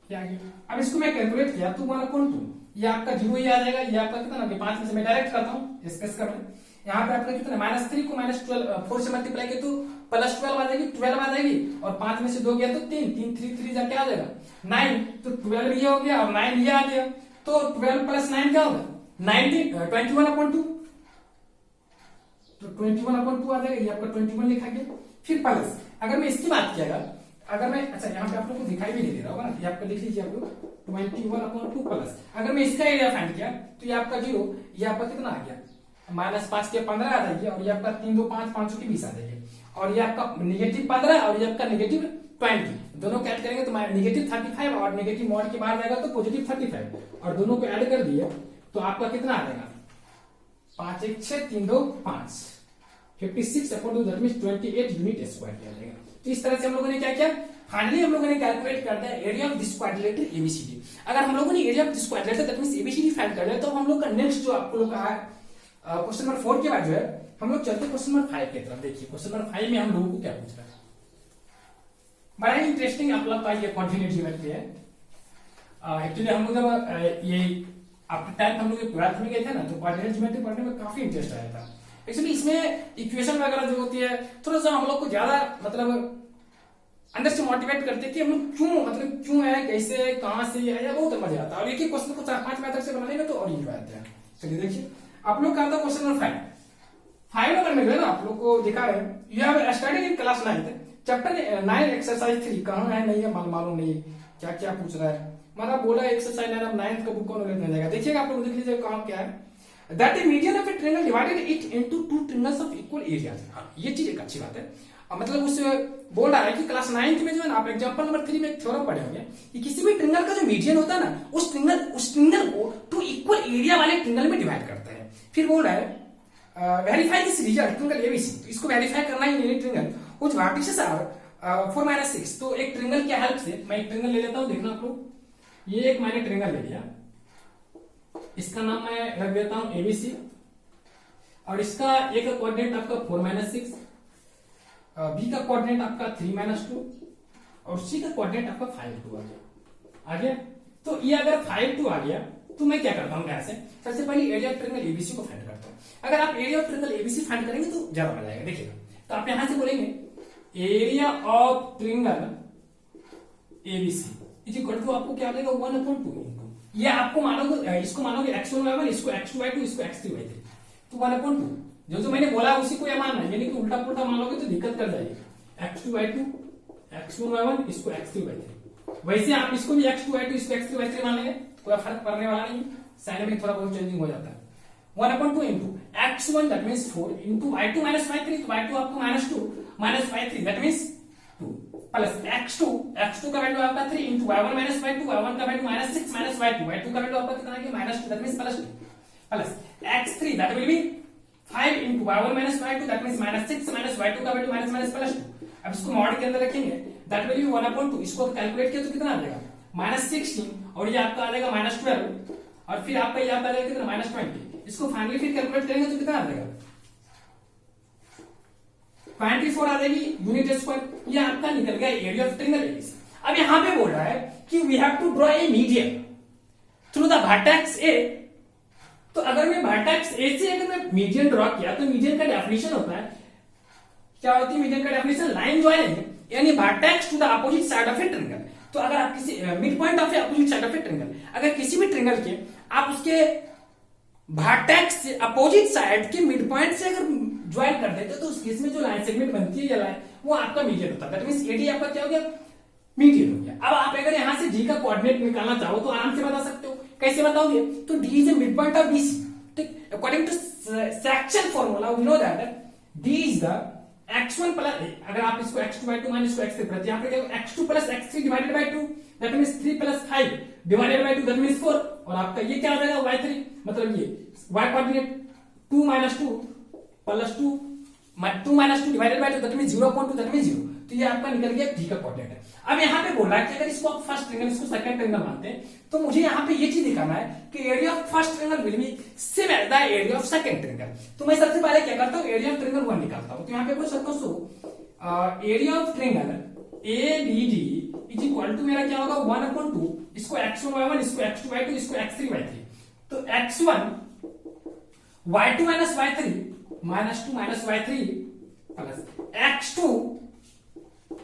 क्या आ गया। अब इसको मैं कैलकुलेट किया तो 1/2 ये आपका 0 ही आ जाएगा, ये आपका कितना ना 5 में से मैं डायरेक्ट करता हूँ डिस्कस कर रहे हैं। यहाँ पे आपका कितना -3 को -12 4 से मल्टीप्लाई किया तो +12 आ जाएगी, 12 आ जाएगी और 5 में से 2 गया तो 3 3 3 जा क्या आ जाएगा 9, तो 12 ये हो गया और 9 ये आ गया, तो 12 + 9 क्या होगा 21/2, तो 21/2 आ जाएगा, ये आपका 21 लिखा गया। फिर प्लस अगर मैं इसकी बात किया अगर मैं अच्छा यहाँ पे आप लोगों को दिखाई भी नहीं दे रहा होगा ना, ये आपका लिख लीजिए आप लोग 21/2 प्लस अगर मैं इसका एरिया फाइंड किया तो ये आपका 0, ये आपका कितना आ गया -5 के 15 आ जाएगी और ये आपका 3 2 5 5 की 20 आ जाएगी और ये आपका -15 और ये आपका -20 दोनों को ऐड करेंगे तो -35 और नेगेटिव मॉड के बाद जाएगा तो +35 और दोनों को ऐड कर दिए तो आपका कितना आ जाएगा 5 1 6 3 2 5 56/2 दैट मींस 28 यूनिट स्क्वायर किया जाएगा। तो इस तरह से हम लोगों ने क्या किया फाइनली हम लोगों ने कैलकुलेट कर दिया area of this quadrilateral ABCD. अगर हम लोगों ने area of this quadrilateral that means ABCD find कर लिया तो हम लोग का नेक्स्ट जो आपको लोग का है क्वेश्चन नंबर 4 के बाद जो है हम लोग चलते क्वेश्चन नंबर 5 की तरफ। देखिए क्वेश्चन नंबर 5 में हम लोगों को क्या पूछ रहा है, बड़ा ही इंटरेस्टिंग आप लोग का ये क्वाड्रिलेटरल ज्योमेट्री है। एक्चुअली हम लोग जब ये आफ्टर टाइम हम लोग 12th में गए थे ना तो क्वाड्रिलेटरल ज्योमेट्री पढ़ने में काफी इंटरेस्ट आया था। एक्चुअली इसमें इक्वेशन वगैरह जो होती है थोड़ा सा हम लोग को ज्यादा मतलब अंदर से मोटिवेट करते कि हम लोग क्यों है कैसे है कहां से है, बहुत मजा आता है और एक ही क्वेश्चन को 4-5 मेथड से बनाने में तो और एंजॉय आता है। चलिए देखिए आप लोग का आता क्वेश्चन नंबर 5 नंबर में ना आप लोग को दिखा रहे हैं you have studied in class 9 chapter 9 exercise 3 कहां है नहीं है मालूम नहीं क्या क्या पूछ रहा है, मैंने बोला एक्सरसाइज 9 का बुक कौन लेने जाएगा। देखिएगा आप लोग देख लीजिए कहां क्या है that A median of a triangle divided it into 2 triangles of equal areas. हां ये चीज एक अच्छी बात है, मतलब उससे बोल रहा है कि क्लास 9 में जो है ना आप एग्जांपल नंबर 3 में एक थ्योरम पढ़े होंगे कि किसी भी ट्रायंगल का जो मीडियन होता है ना उस ट्रायंगल को 2 इक्वल एरिया वाले ट्रायंगल में डिवाइड करता है। फिर बोल रहा है verify this result triangle ABC, तो इसको वेरीफाई करना है ये ट्रायंगल व्हिच वर्टिसेस आर 4 - 6। तो एक ट्रायंगल के हेल्प से मैं एक ट्रायंगल ले लेता हूं, देखना आप लोग ये एक मैंने ट्रायंगल ले लिया, इसका नाम मैं रख देता हूं एबीसी और इसका ए का कोऑर्डिनेट आपका 4 - 6, बी का कोऑर्डिनेट आपका 3 - 2 और सी का कोऑर्डिनेट आपका 5 2 आ गया। तो ये अगर 5 2 आ गया तो मैं क्या करता हूं ऐसे सबसे पहले एरिया ऑफ ट्रायंगल एबीसी को फाइंड करता हूं। अगर आप area of triangle ABC find करेंगे तो ज्यादा मजा आएगा। देखिएगा तो आप यहां से बोलेंगे area of triangle ABC is equal to आपको क्या आएगा 1/2 ये आपको मानोगे इसको मानोगे x1 y1 इसको x2 y2 इसको x3 y3 तो 1/2 जो मैंने बोला उसी को ये मानना है, यानी कि उल्टा पुल्टा मान लोगे तो दिक्कत कर जाएगी। x2 y2 x1 y1 इसको x3 y3 वैसे आप इसको भी x2 y2 इसको x3 y3 मान लेंगे कोई फर्क पड़ने वाला नहीं, साइन में थोड़ा बहुत चेंजिंग हो जाता है। 1/2 into x1 that means 4 into y2 - y3 तो y2 आपको -2 - y3 that means 2 plus x2 का वैल्यू आपका 3 इंटू y1 - y2 y1 का वैल्यू -6 - y2 का वैल्यू आपका कितना है -2 that means +2 plus x3 that will be 5 into y1 - y2 that means -6 - y2 का वैल्यू -+2। अब इसको मॉड के अंदर रखेंगे दैट विल बी 1/2 इसको कैलकुलेट किया तो कितना आ जाएगा -16 और ये आपका आ जाएगा -12 और फिर आपका ये आपका आ जाएगा कितना -20। इसको फाइनली फिर कैलकुलेट करेंगे तो कितना आ जाएगा 24 आ जाएगी यूनिट स्क्वायर। ये आपका निकल गया एरिया ऑफ ट्रायंगल एबीसी। अब यहां पे बोल रहा है कि we have to draw a median through the vertex A. तो अगर मैं वर्टेक्स ए से अगर मैं मीडियन ड्रॉ किया तो मीडियन का डेफिनेशन होता है क्या होती है मीडियन का डेफिनेशन लाइन ज्वाइन यानी vertex to the opposite side of a triangle. तो अगर आप किसी mid point of a opposite side of a triangle अगर किसी भी ट्रायंगल के आप उसके वर्टेक्स से अपोजिट साइड के मिड पॉइंट से अगर ज्वाइन कर देते तो उस केस में जो लाइन सेगमेंट बनती है या लाइन वो आपका मीडियन होता है। दैट मींस एडी आपका क्या हो गया मीडियन हो गया। अब आप अगर यहां से डी का कोऑर्डिनेट निकालना चाहो तो आराम से बता सकते हो, कैसे बताओगे तो D is the mid point of BC. ठीक according to section formula we know that D is the x1 plus अगर आप इसको x2 by 2 माइनस इसको x3 प्रति यहां पे x2 plus x3 divided by 2 that means 3 plus 5 divided by 2 that means 4 और आपका ये क्या आ जाएगा y3 मतलब ये y coordinate 2 - 2 plus 2 2 - 2 divided by 2 that means 0.2 that means 0। तो ये आपका निकल गया बी का कोऑर्डिनेट है। अब यहाँ पे बोल रहा है कि अगर इसको आप फर्स्ट ट्रायंगल, इसको सेकंड ट्रायंगल मानते हैं, तो मुझे यहाँ पे ये चीज दिखाना है कि area of first triangle will be same as the area of second triangle. तो मैं सबसे पहले क्या करता हूँ, एरिया ऑफ ट्रायंगल 1 निकालता हूँ। तो यहाँ पे बोल सकता हूँ so area of triangle ABD is equal to मेरा क्या होगा 1/2, इसको x1y1, इसको x2y2, इसको x3y3। तो x1 y2 minus y3 -2 minus y3 plus x2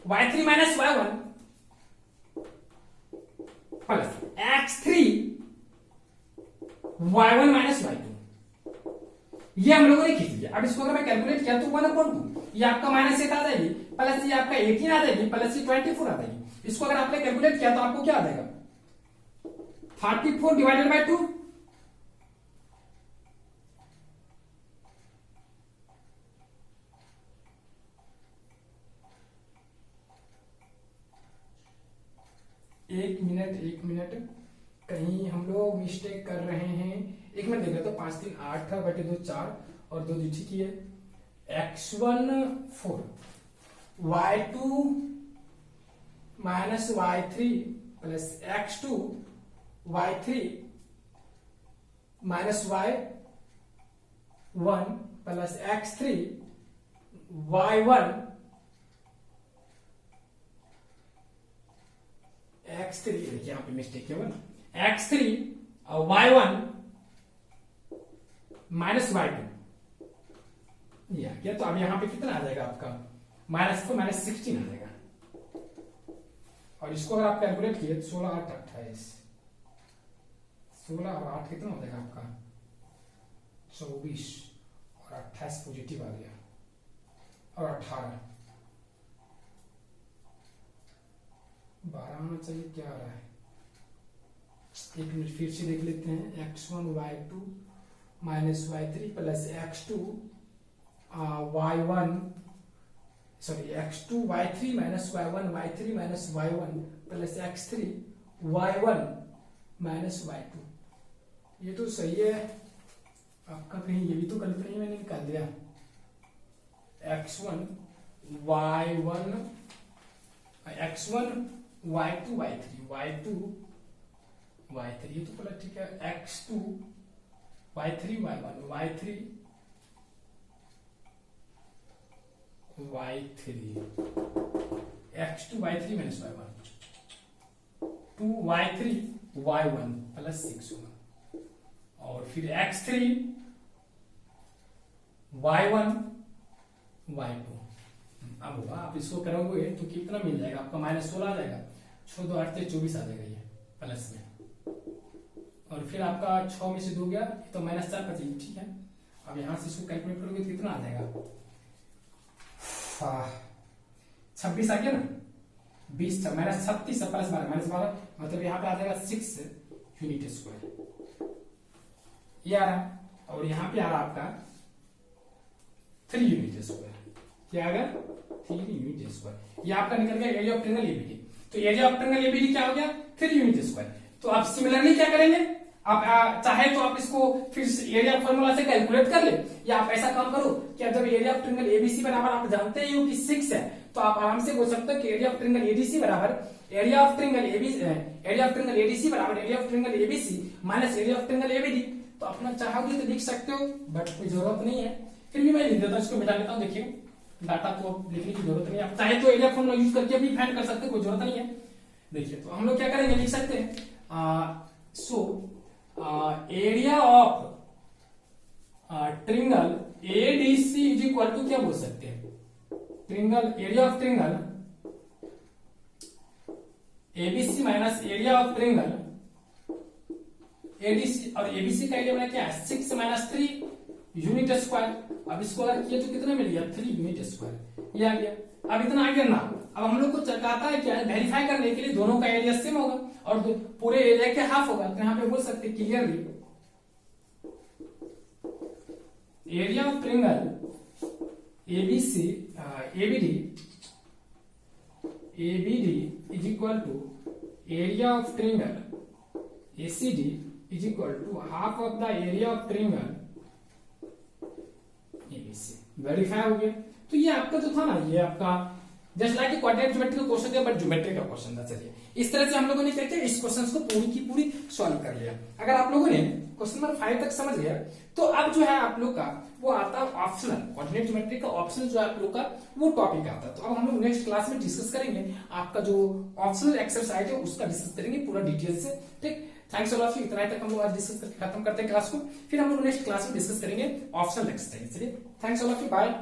y3 minus y1 plus x3 y1 minus y2, ये हम लोगों ने खींच लिया। अब इसको अगर मैं कैलकुलेट किया तो 1/2, ये आपका -8 आ जाएगी, प्लस ये आपका 18 आ जाएगी, प्लस ये 24 आ जाएगी। इसको अगर आपने कैलकुलेट किया तो आपको क्या आ जाएगा 34 डिवाइडेड बाय 2, एक मिनट कहीं हम लोग मिस्टेक कर रहे हैं। एक मिनट देख रहे तो 5 3 8 बटे 2 4 और 2 ठीक ही है। x1 4 y2 minus y3 plus x2 y3 minus y1 plus x3 y1 x3, देखिए यहाँ पे मिस्टेक है ना, x3 और y1 माइनस y2 ये आ गया। तो अब यहाँ पे कितना आ जाएगा आपका -4 -16 आ जाएगा। और इसको अगर आप कैलकुलेट किए तो 16 8 28, 16 और 8 कितना हो जाएगा आपका 24 और 28 पॉजिटिव आ गया और 18 12 आना चाहिए, क्या आ रहा है, एक मिनट फिर से देख लेते हैं। x1 y2 minus y3 plus x2 y1 sorry x2 y3 minus y1 y3 minus y1 plus x3 y1 minus y2। ये तो सही है आपका, कहीं ये भी तो गलत नहीं मैंने निकाल दिया। x1 y1 x1 y2 y3 y2 y3 ये तो पहले ठीक है। x2 y3 y1 y3 y3 x2 y3 minus y1 2 y3 y1 plus 6 होगा और फिर x3 y1 y2। अब होगा आप इसको करोगे तो कितना मिल जाएगा आपका -16 आ जाएगा, 6 2 8 से 24 आ जाएगा ये प्लस में। और फिर आपका 6 में से 2 गया तो -4 का चाहिए, ठीक है। अब यहां से इसको कैलकुलेट करोगे तो कितना आ जाएगा 26 आ गया ना, 20 -36 प्लस 12 मतलब यहाँ पे आ जाएगा 6 यूनिट स्क्वायर ये आ रहा। और यहाँ पे आ रहा आपका 3 यूनिट स्क्वायर, क्या आ गया 3 यूनिट स्क्वायर। ये आपका निकल गया एरिया ऑफ ट्रायंगल एबीडी। तो एरिया ऑफ ट्रायंगल एबीडी क्या हो गया 3 यूनिट स्क्वायर। तो आप सिमिलरली क्या करेंगे, आप चाहे तो आप इसको फिर एरिया फॉर्मूला से कैलकुलेट कर ले, या आप ऐसा काम करो कि जब एरिया ऑफ ट्रायंगल एबीसी बराबर आप जानते ही हो कि 6 है, तो आप आराम से बोल सकते हो कि एरिया ऑफ ट्रायंगल एडीसी बराबर area of triangle ABC, area of triangle ADC बराबर area of triangle ABC minus area of triangle ABD. तो अपना चाहोगे तो लिख सकते हो, बट कोई जरूरत नहीं है, फिर भी मैं लिख देता हूँ, इसको मिटा लेता हूँ। देखिए डाटा को लिखने की जरूरत नहीं है, आप चाहे तो एरिया फॉर्मूला यूज करके भी फाइंड कर सकते हो, कोई जरूरत नहीं है। देखिए तो हम लोग क्या करेंगे, लिख सकते हैं area of triangle ADC is equal to क्या बोल सकते हैं, triangle area of triangle ABC minus area of triangle ADC. और एबीसी का एरिया क्या है 6 - 3 यूनिट स्क्वायर। अब इसको अगर किए तो कितना मिल गया 3 यूनिट स्क्वायर, ये आ गया। अब इतना आ गया ना, अब हम लोग को चाहता है क्या वेरीफाई करने के लिए दोनों का एरिया सेम होगा और पूरे एरिया के हाफ होगा। तो यहाँ पे बोल सकते clearly area of triangle ABC ABD is equal to area of triangle ACD is equal to half of the area of triangle ABC. Verify हो गया। तो ये आपका जो था ना, ये आपका जस्ट लाइक कोऑर्डिनेट ज्योमेट्री का क्वेश्चन दिया बट ज्योमेट्री का क्वेश्चन था। चलिए इस तरह से हम लोगों ने क्या किया, इस क्वेश्चन को पूरी की पूरी सॉल्व कर लिया। अगर आप लोगों ने क्वेश्चन नंबर 5 तक समझ गया तो अब जो है आप लोग का वो आता है ऑप्शनल, कोऑर्डिनेट ज्योमेट्री का ऑप्शनल जो आप लोग का वो टॉपिक आता है। तो अब हम लोग नेक्स्ट क्लास में डिस्कस करेंगे आपका जो ऑप्शनल एक्सरसाइज है उसका डिस्कस करेंगे पूरा डिटेल से। ठीक, थैंक्स ऑल ऑफ यू। इतना तक हम लोग आज डिस्कस करके खत्म करते हैं क्लास को, फिर हम लोग नेक्स्ट क्लास में डिस्कस करेंगे ऑप्शनल एक्सरसाइज। चलिए thanks all of you, bye.